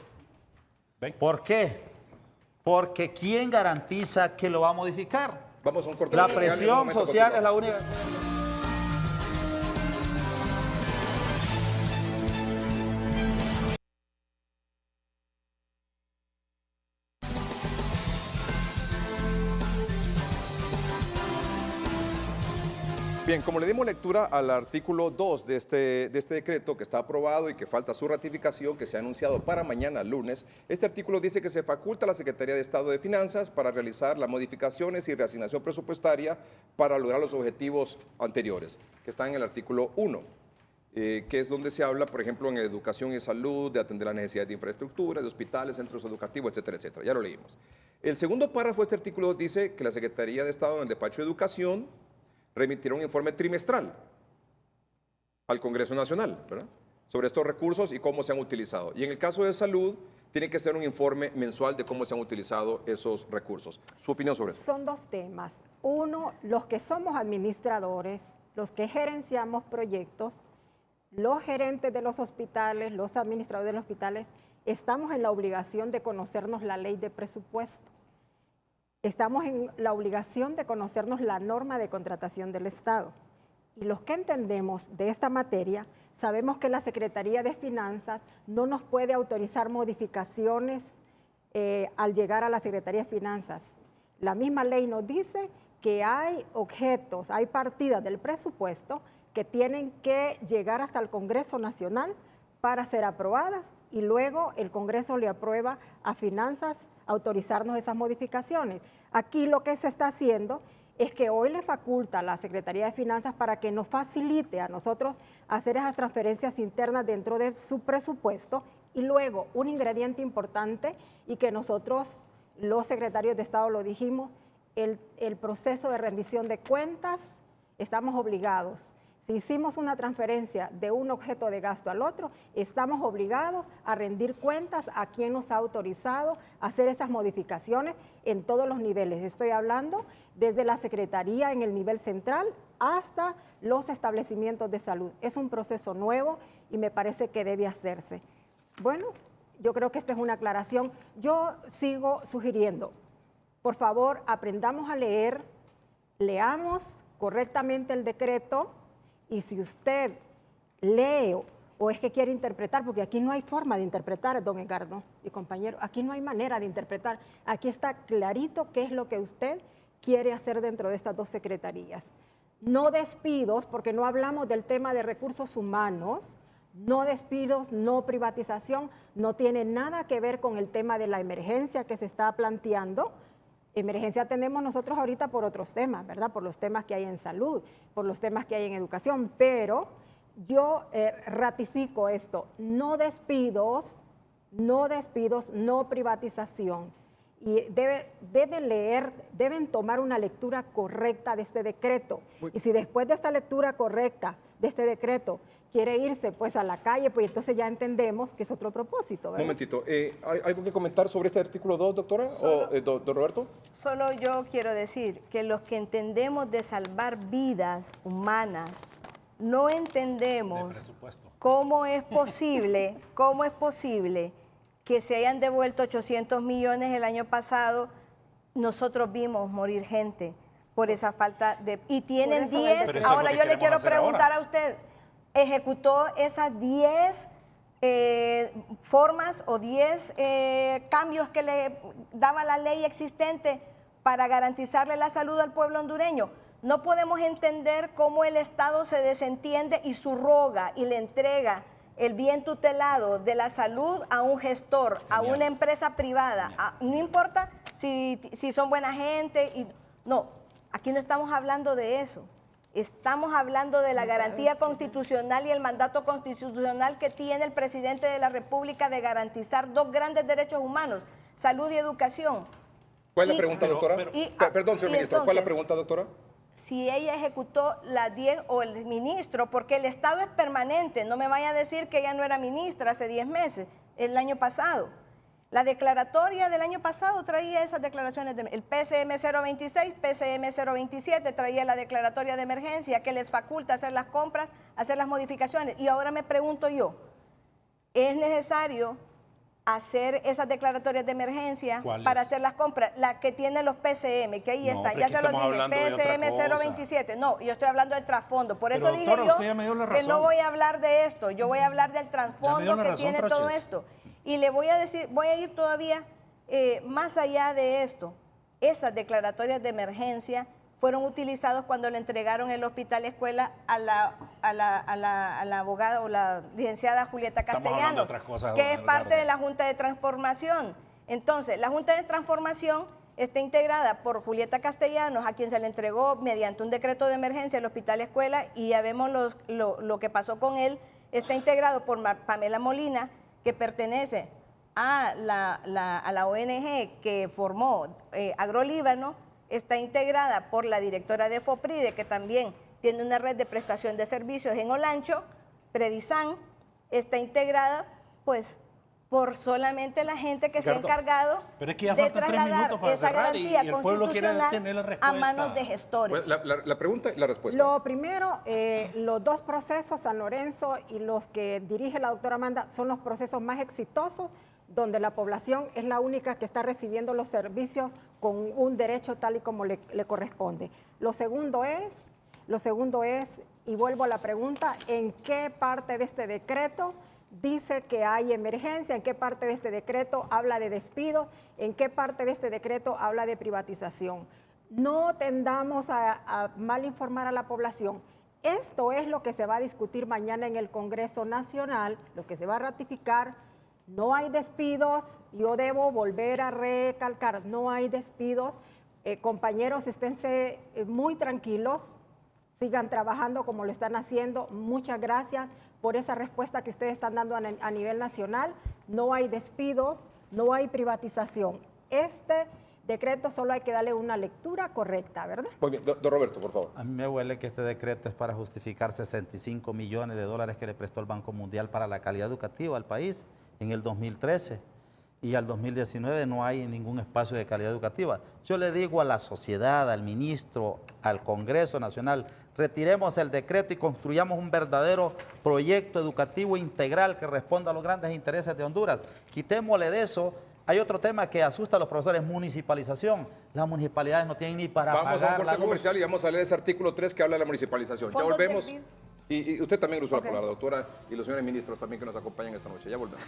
¿Ven? ¿Por qué? Porque ¿quién garantiza que lo va a modificar? Vamos a un corte La comercial y en un presión momento social es la continuamos. única... Bien, como le dimos lectura al artículo 2 de este decreto que está aprobado y que falta su ratificación, que se ha anunciado para mañana lunes, este artículo dice que se faculta a la Secretaría de Estado de Finanzas para realizar las modificaciones y reasignación presupuestaria para lograr los objetivos anteriores, que están en el artículo 1. Que es donde se habla, por ejemplo, en educación y salud, de atender las necesidades de infraestructura, de hospitales, centros educativos, etcétera, etcétera. Ya lo leímos. El segundo párrafo de este artículo dice que la Secretaría de Estado en el Despacho de Educación remitirá un informe trimestral al Congreso Nacional, ¿verdad?, sobre estos recursos y cómo se han utilizado. Y en el caso de salud, tiene que ser un informe mensual de cómo se han utilizado esos recursos. ¿Su opinión sobre eso? Son dos temas. Uno, los que somos administradores, los que gerenciamos proyectos, los gerentes de los hospitales, los administradores de los hospitales, estamos en la obligación de conocernos la ley de presupuesto. Estamos en la obligación de conocernos la norma de contratación del Estado. Y los que entendemos de esta materia, sabemos que la Secretaría de Finanzas no nos puede autorizar modificaciones al llegar a la Secretaría de Finanzas. La misma ley nos dice que hay objetos, hay partidas del presupuesto que tienen que llegar hasta el Congreso Nacional para ser aprobadas y luego el Congreso le aprueba a Finanzas autorizarnos esas modificaciones. Aquí lo que se está haciendo es que hoy le faculta a la Secretaría de Finanzas para que nos facilite a nosotros hacer esas transferencias internas dentro de su presupuesto y luego un ingrediente importante y que nosotros, los secretarios de Estado, lo dijimos, el proceso de rendición de cuentas, estamos obligados. Si hicimos una transferencia de un objeto de gasto al otro, estamos obligados a rendir cuentas a quien nos ha autorizado a hacer esas modificaciones en todos los niveles. Estoy hablando desde la Secretaría en el nivel central hasta los establecimientos de salud. Es un proceso nuevo y me parece que debe hacerse. Bueno, yo creo que esta es una aclaración. Yo sigo sugiriendo, por favor, aprendamos a leer, leamos correctamente el decreto. Y si usted lee o es que quiere interpretar, porque aquí no hay forma de interpretar, don Edgardo y compañero, aquí no hay manera de interpretar. Aquí está clarito qué es lo que usted quiere hacer dentro de estas dos secretarías. No despidos, porque no hablamos del tema de recursos humanos, no despidos, no privatización, no tiene nada que ver con el tema de la emergencia que se está planteando. Emergencia tenemos nosotros ahorita por otros temas, ¿verdad? Por los temas que hay en salud, por los temas que hay en educación, pero yo ratifico esto, no despidos, no privatización. Y deben leer, deben tomar una lectura correcta de este decreto. Y si después de esta lectura correcta de este decreto quiere irse pues a la calle, pues entonces ya entendemos que es otro propósito, ¿verdad? Un momentito, ¿hay algo que comentar sobre este artículo 2, doctora? ¿Don Roberto? Solo yo quiero decir que los que entendemos de salvar vidas humanas, no entendemos cómo es posible que se hayan devuelto 800 millones el año pasado. Nosotros vimos morir gente por esa falta de... Y tienen 10, ahora yo le quiero preguntar a usted, ¿ejecutó esas 10 formas o 10 cambios que le daba la ley existente para garantizarle la salud al pueblo hondureño? No podemos entender cómo el Estado se desentiende y subroga y le entrega el bien tutelado de la salud a un gestor, a una empresa privada. No importa si son buena gente. No, aquí no estamos hablando de eso. Estamos hablando de la garantía constitucional y el mandato constitucional que tiene el presidente de la República de garantizar dos grandes derechos humanos, salud y educación. ¿Cuál es la pregunta, doctora? Perdón, señor ministro, ¿cuál es la pregunta, doctora? Si ella ejecutó las 10 o el ministro, porque el Estado es permanente, no me vaya a decir que ella no era ministra hace 10 meses, el año pasado. La declaratoria del año pasado traía esas declaraciones, el PCM 026, PCM 027 traía la declaratoria de emergencia que les faculta hacer las compras, hacer las modificaciones. Y ahora me pregunto yo, ¿es necesario hacer esas declaratorias de emergencia para hacer las compras? La que tiene los PCM, que ahí está, ya se lo dije, PCM 027. No, yo estoy hablando del trasfondo. Por eso dije yo que no voy a hablar de esto, yo voy a hablar del trasfondo que tiene todo esto. Y le voy a decir, voy a ir todavía más allá de esto. Esas declaratorias de emergencia fueron utilizados cuando le entregaron el hospital escuela a la abogada o la licenciada Julieta Castellano, que es parte de la Junta de Transformación. Entonces, la Junta de Transformación está integrada por Julieta Castellanos, a quien se le entregó mediante un decreto de emergencia el hospital escuela, y ya vemos lo que pasó con él. Está integrado por Pamela Molina, que pertenece a la ONG que formó AgroLíbano. Está integrada por la directora de FOPRIDE, que también tiene una red de prestación de servicios en Olancho, Predisan. Está integrada, pues, por solamente la gente que se ha Ricardo, encargado pero es que ya de faltan 3 trasladar minutos para esa cerrar y garantía el pueblo quiere constitucional tener la a respuesta. manos de gestores. Bueno, la pregunta y la respuesta. Lo primero, los dos procesos, San Lorenzo y los que dirige la doctora Amanda, son los procesos más exitosos donde la población es la única que está recibiendo los servicios con un derecho tal y como le corresponde. Lo segundo es, y vuelvo a la pregunta, ¿en qué parte de este decreto dice que hay emergencia? ¿En qué parte de este decreto habla de despido? ¿En qué parte de este decreto habla de privatización? No tendamos a mal informar a la población. Esto es lo que se va a discutir mañana en el Congreso Nacional, lo que se va a ratificar. No hay despidos, yo debo volver a recalcar, no hay despidos. Compañeros, esténse muy tranquilos, sigan trabajando como lo están haciendo. Muchas gracias por esa respuesta que ustedes están dando a nivel nacional. No hay despidos, no hay privatización. Este decreto solo hay que darle una lectura correcta, ¿verdad? Muy bien, don Roberto, por favor. A mí me huele que este decreto es para justificar 65 millones de dólares que le prestó el Banco Mundial para la calidad educativa al país en el 2013 y al 2019 no hay ningún espacio de calidad educativa. Yo le digo a la sociedad, al ministro, al Congreso Nacional, retiremos el decreto y construyamos un verdadero proyecto educativo integral que responda a los grandes intereses de Honduras. Quitémosle de eso. Hay otro tema que asusta a los profesores, municipalización. Las municipalidades no tienen ni para Vamos pagar a un corte la luz. comercial y vamos a leer ese artículo 3 que habla de la municipalización. Ya Fondos del volvemos. PIB. Y usted también usó la palabra, doctora, y los señores ministros también que nos acompañan esta noche. Ya volvemos.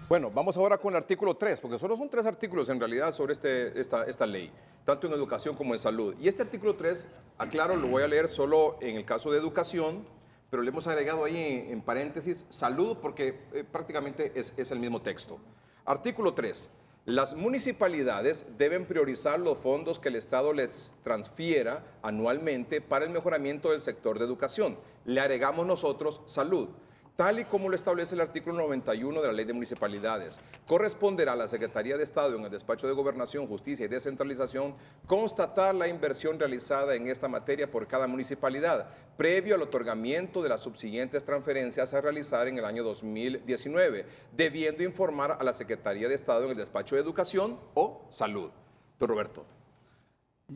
Bueno, vamos ahora con el artículo 3, porque solo son 3 artículos en realidad sobre esta ley, tanto en educación como en salud. Y este artículo 3, aclaro, lo voy a leer solo en el caso de educación, pero le hemos agregado ahí en paréntesis salud porque prácticamente es el mismo texto. Artículo 3. Las municipalidades deben priorizar los fondos que el Estado les transfiera anualmente para el mejoramiento del sector de educación. Le agregamos nosotros salud. Tal y como lo establece el artículo 91 de la Ley de Municipalidades, corresponderá a la Secretaría de Estado en el Despacho de Gobernación, Justicia y Descentralización constatar la inversión realizada en esta materia por cada municipalidad, previo al otorgamiento de las subsiguientes transferencias a realizar en el año 2019, debiendo informar a la Secretaría de Estado en el Despacho de Educación o Salud. Don Roberto.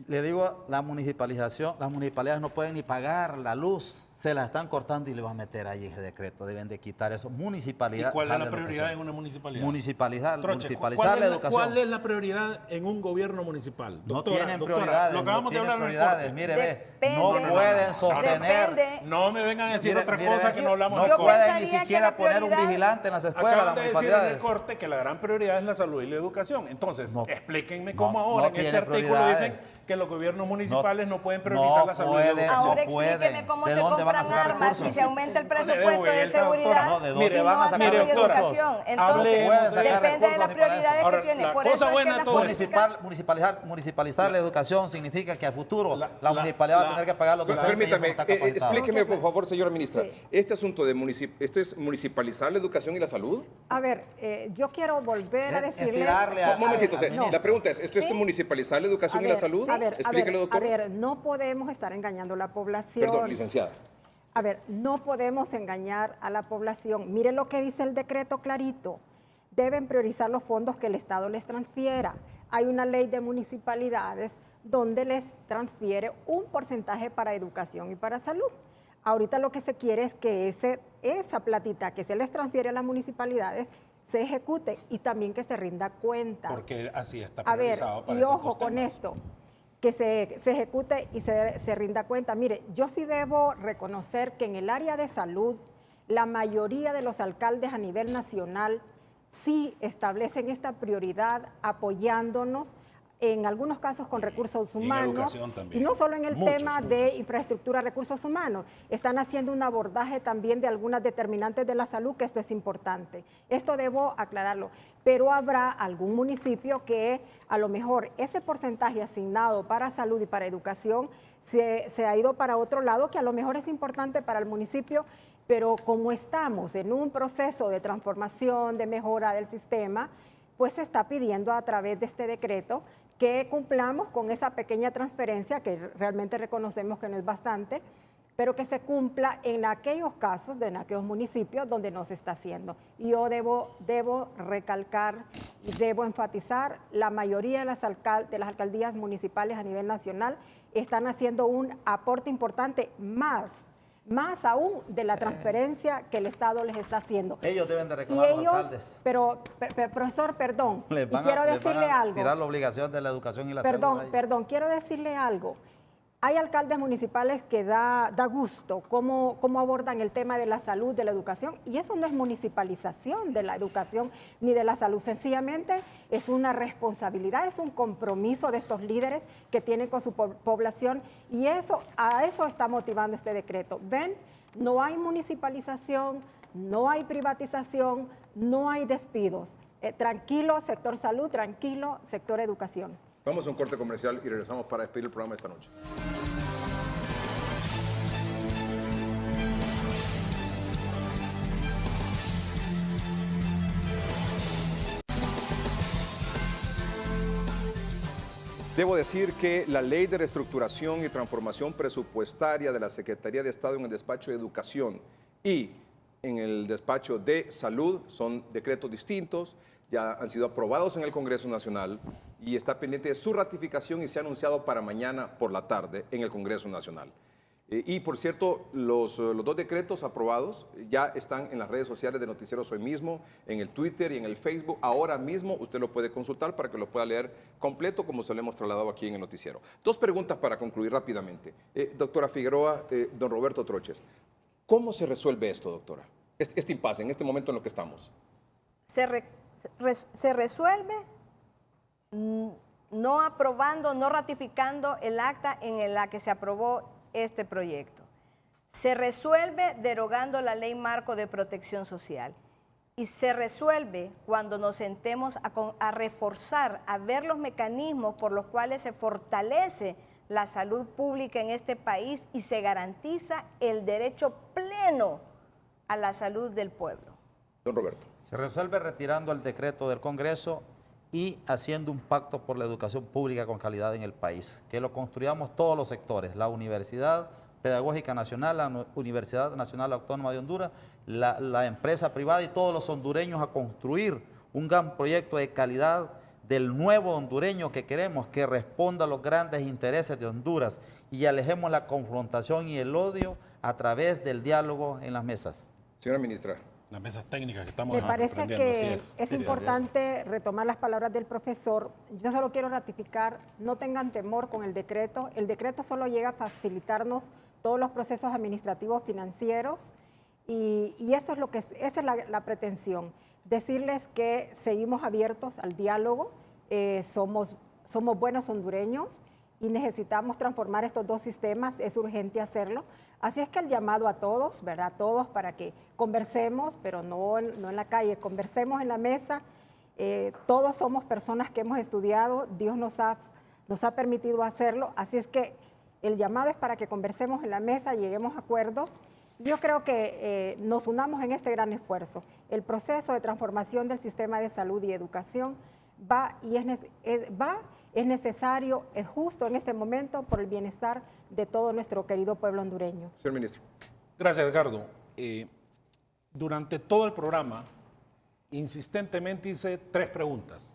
Le digo, la municipalización, las municipalidades no pueden ni pagar la luz. Se la están cortando y le van a meter ahí ese decreto. Deben de quitar eso. Municipalidad. ¿Y cuál es la prioridad en una municipalidad? Municipalizar ¿Cuál la es educación. ¿Cuál es la prioridad en un gobierno municipal? No Doctora, tienen doctora, prioridades. Lo acabamos no de tienen hablar en el prioridades. corte. Mire, ve, Depende. no pueden sostener. Depende. No me vengan a decir Mire, otra mire, cosa que no hablamos en el No Yo corte. pueden ni pensaría que siquiera la poner un prioridad- vigilante en las escuelas, las Acaban de decir en el municipalidades. corte que la gran prioridad es la salud y la educación. Entonces, No. explíquenme No, cómo ahora no en este tiene artículo prioridades. dicen que los gobiernos municipales no pueden priorizar la salud y la pueden, educación. Ahora no pueden. explíqueme cómo ¿De se dónde van a compran sacar armas recursos? y se aumenta el de presupuesto de vuelta, seguridad doctora. No, ¿de y dónde no van a a sacar salud y recursos? educación. No Entonces, pueden sacar depende de recursos las ni para eso. prioridades Ahora, que tiene. la Por cosa eso es que buena de las todo políticas- Municipalizar la educación significa que a futuro la la- municipalidad va a la- tener que pagar los docentes. y ellos Permítame, no están capacitados. explíqueme por favor, señora ministra. Sí. Este asunto de ¿esto es municipalizar la educación y la salud? A ver, yo quiero volver a Es decirles... tirarle Un momentito, al ministro. la pregunta es, ¿esto es Sí. municipalizar la educación y la salud? Explíquelo, doctor. A ver, no podemos estar engañando a la población. Perdón, licenciada. A ver, no podemos engañar a la población. Mire lo que dice el decreto clarito. Deben priorizar los fondos que el Estado les transfiera. Hay una ley de municipalidades donde les transfiere un porcentaje para educación y para salud. Ahorita lo que se quiere es que esa platita que se les transfiere a las municipalidades se ejecute y también que se rinda cuenta. Porque así está A ver, priorizado para y esos ojo dos con temas. esto, que se ejecute y se rinda cuenta. Mire, yo sí debo reconocer que en el área de salud, la mayoría de los alcaldes a nivel nacional sí establecen esta prioridad apoyándonos, en algunos casos con recursos Y en humanos. educación también. Y no solo en el Muchos, tema de infraestructura, recursos humanos. Están haciendo un abordaje también de algunas determinantes de la salud, que esto es importante. Esto debo aclararlo. Pero habrá algún municipio que a lo mejor ese porcentaje asignado para salud y para educación se ha ido para otro lado, que a lo mejor es importante para el municipio, pero como estamos en un proceso de transformación, de mejora del sistema, pues se está pidiendo a través de este decreto que cumplamos con esa pequeña transferencia que realmente reconocemos que no es bastante, pero que se cumpla en aquellos casos, en aquellos municipios donde no se está haciendo. Y yo debo recalcar y debo enfatizar, la mayoría de las alcaldías municipales a nivel nacional están haciendo un aporte importante, más aún de la transferencia que el Estado les está haciendo. Ellos deben de reclamar a los alcaldes. Pero, profesor, perdón, y Les quiero decirle van a algo. tirar la obligación de la educación y la salud. Perdón, quiero decirle algo. Hay alcaldes municipales que da gusto cómo abordan el tema de la salud, de la educación, y eso no es municipalización de la educación ni de la salud, sencillamente es una responsabilidad, es un compromiso de estos líderes que tienen con su población, y a eso está motivando este decreto. ¿Ven? No hay municipalización, no hay privatización, no hay despidos. Tranquilo, sector salud, tranquilo, sector educación. Vamos a un corte comercial y regresamos para despedir el programa esta noche. Debo decir que la Ley de Reestructuración y Transformación Presupuestaria de la Secretaría de Estado en el despacho de Educación y en el despacho de Salud son decretos distintos, ya han sido aprobados en el Congreso Nacional y está pendiente de su ratificación y se ha anunciado para mañana por la tarde en el Congreso Nacional. Y por cierto, los dos decretos aprobados ya están en las redes sociales de Noticieros Hoy Mismo, en el Twitter y en el Facebook. Ahora mismo usted lo puede consultar para que lo pueda leer completo, como se lo hemos trasladado aquí en el noticiero. Dos preguntas para concluir rápidamente. Doctora Figueroa, don Roberto Troches, ¿cómo se resuelve esto, doctora? Este impasse, en este momento en lo que estamos. Se resuelve no aprobando, no ratificando el acta en la que se aprobó este proyecto. Se resuelve derogando la Ley Marco de Protección Social y se resuelve cuando nos sentemos a reforzar, a ver los mecanismos por los cuales se fortalece la salud pública en este país y se garantiza el derecho pleno a la salud del pueblo. Don Roberto. Se resuelve retirando el decreto del Congreso y haciendo un pacto por la educación pública con calidad en el país, que lo construyamos todos los sectores, la Universidad Pedagógica Nacional, la Universidad Nacional Autónoma de Honduras, la empresa privada y todos los hondureños a construir un gran proyecto de calidad del nuevo hondureño que queremos, que responda a los grandes intereses de Honduras y alejemos la confrontación y el odio a través del diálogo en las mesas. Señora ministra. Las mesas técnicas que estamos Me parece que así es importante retomar las palabras del profesor. Yo solo quiero ratificar, no tengan temor con el decreto. El decreto solo llega a facilitarnos todos los procesos administrativos financieros y eso es esa es la pretensión. Decirles que seguimos abiertos al diálogo, somos buenos hondureños y necesitamos transformar estos dos sistemas, es urgente hacerlo. Así es que el llamado a todos, ¿verdad? Todos para que conversemos, pero no en la calle, conversemos en la mesa. Todos somos personas que hemos estudiado, Dios nos ha permitido hacerlo, así es que el llamado es para que conversemos en la mesa, lleguemos a acuerdos. Yo creo que nos unamos en este gran esfuerzo. El proceso de transformación del sistema de salud y educación es necesario, es justo en este momento por el bienestar de todo nuestro querido pueblo hondureño. Señor ministro. Gracias, Edgardo. Durante todo el programa, insistentemente hice 3 preguntas.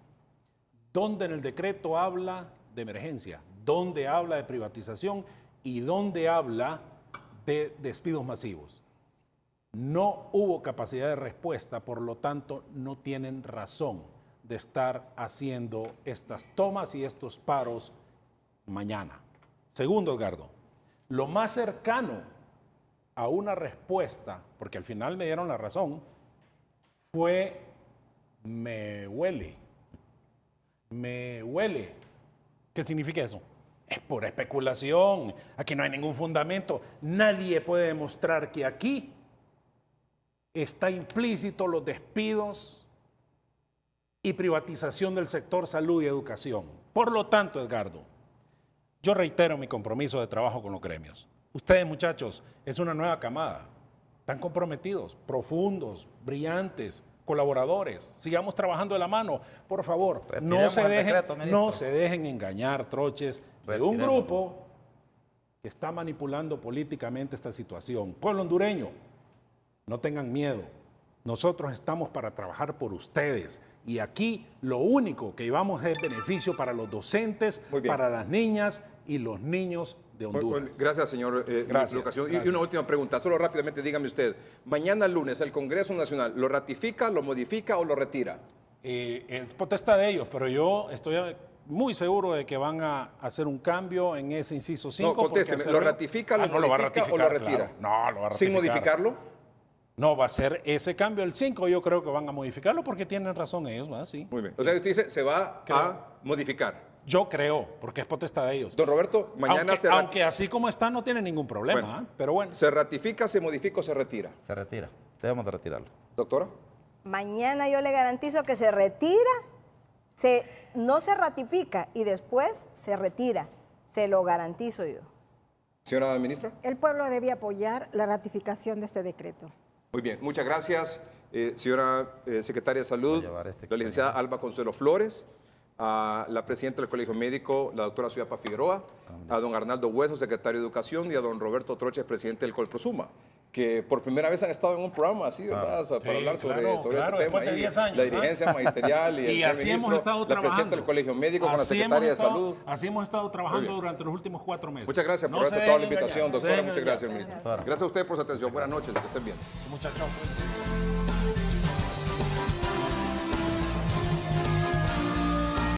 ¿Dónde en el decreto habla de emergencia? ¿Dónde habla de privatización? ¿Y dónde habla de despidos masivos? No hubo capacidad de respuesta, por lo tanto, no tienen razón de estar haciendo estas tomas y estos paros mañana. Segundo, Edgardo, lo más cercano a una respuesta, porque al final me dieron la razón, fue me huele. Me huele. ¿Qué significa eso? Es pura especulación. Aquí no hay ningún fundamento. Nadie puede demostrar que aquí está implícito los despidos y privatización del sector salud y educación. Por lo tanto, Edgardo, yo reitero mi compromiso de trabajo con los gremios. Ustedes, muchachos, es una nueva camada. Están comprometidos, profundos, brillantes, colaboradores, sigamos trabajando de la mano. Por favor, no Retiremos se, el dejen, decreto, ministro. no se dejen engañar, troches, de un Retiremos. grupo que está manipulando políticamente esta situación. Pueblo hondureño, no tengan miedo. Nosotros estamos para trabajar por ustedes. Y aquí lo único que llevamos es beneficio para los docentes, Muy bien. para las niñas y los niños de Honduras. Gracias, señor Gracias, Lucas. Y gracias. una última pregunta, solo rápidamente dígame usted. Mañana lunes el Congreso Nacional, ¿lo ratifica, lo modifica o lo retira? Es potestad de ellos, pero yo estoy muy seguro de que van a hacer un cambio en ese inciso 5. No, contésteme, ¿lo ratifica, lo no lo va a modifica o ratificar, lo retira? claro. No, lo va a ratificar. ¿Sin modificarlo? No, va a ser ese cambio, el 5, yo creo que van a modificarlo porque tienen razón ellos, ¿verdad? Sí. Muy bien. O sea, usted dice, se va Creo. a modificar. Yo creo, porque es potestad de ellos. Don Roberto, mañana aunque así como está no tiene ningún problema, Bueno. ¿ah? Pero bueno. ¿se ratifica, se modifica o se retira? Se retira. Debemos de retirarlo. Doctora. Mañana yo le garantizo que se retira, no se ratifica y después se retira. Se lo garantizo yo. Señora ministra. El pueblo debe apoyar la ratificación de este decreto. Muy bien, muchas gracias, señora secretaria de Salud, Voy a llevar este la licenciada Alba Consuelo Flores, a la presidenta del Colegio Médico, la doctora Suyapa Figueroa, a don Arnaldo Hueso, secretario de Educación, y a don Roberto Troches, presidente del Colprosuma, que por primera vez han estado en un programa así, ¿verdad? O sea, para Sí, hablar sobre claro, este claro, tema. después de ahí, 10 años, la ¿ah? dirigencia magisterial y el Y señor así ministro, hemos estado la trabajando. presidenta del Colegio Médico con la Así secretaria de hemos estado- Salud. Así hemos estado Muy trabajando bien. durante los últimos 4 meses. Muchas gracias por No haber se aceptado la dejen invitación, engañar, no se doctora. dejen Muchas gracias, engañar. ministro. Gracias a usted por su atención. Buenas noches, que estén bien. Muchachos.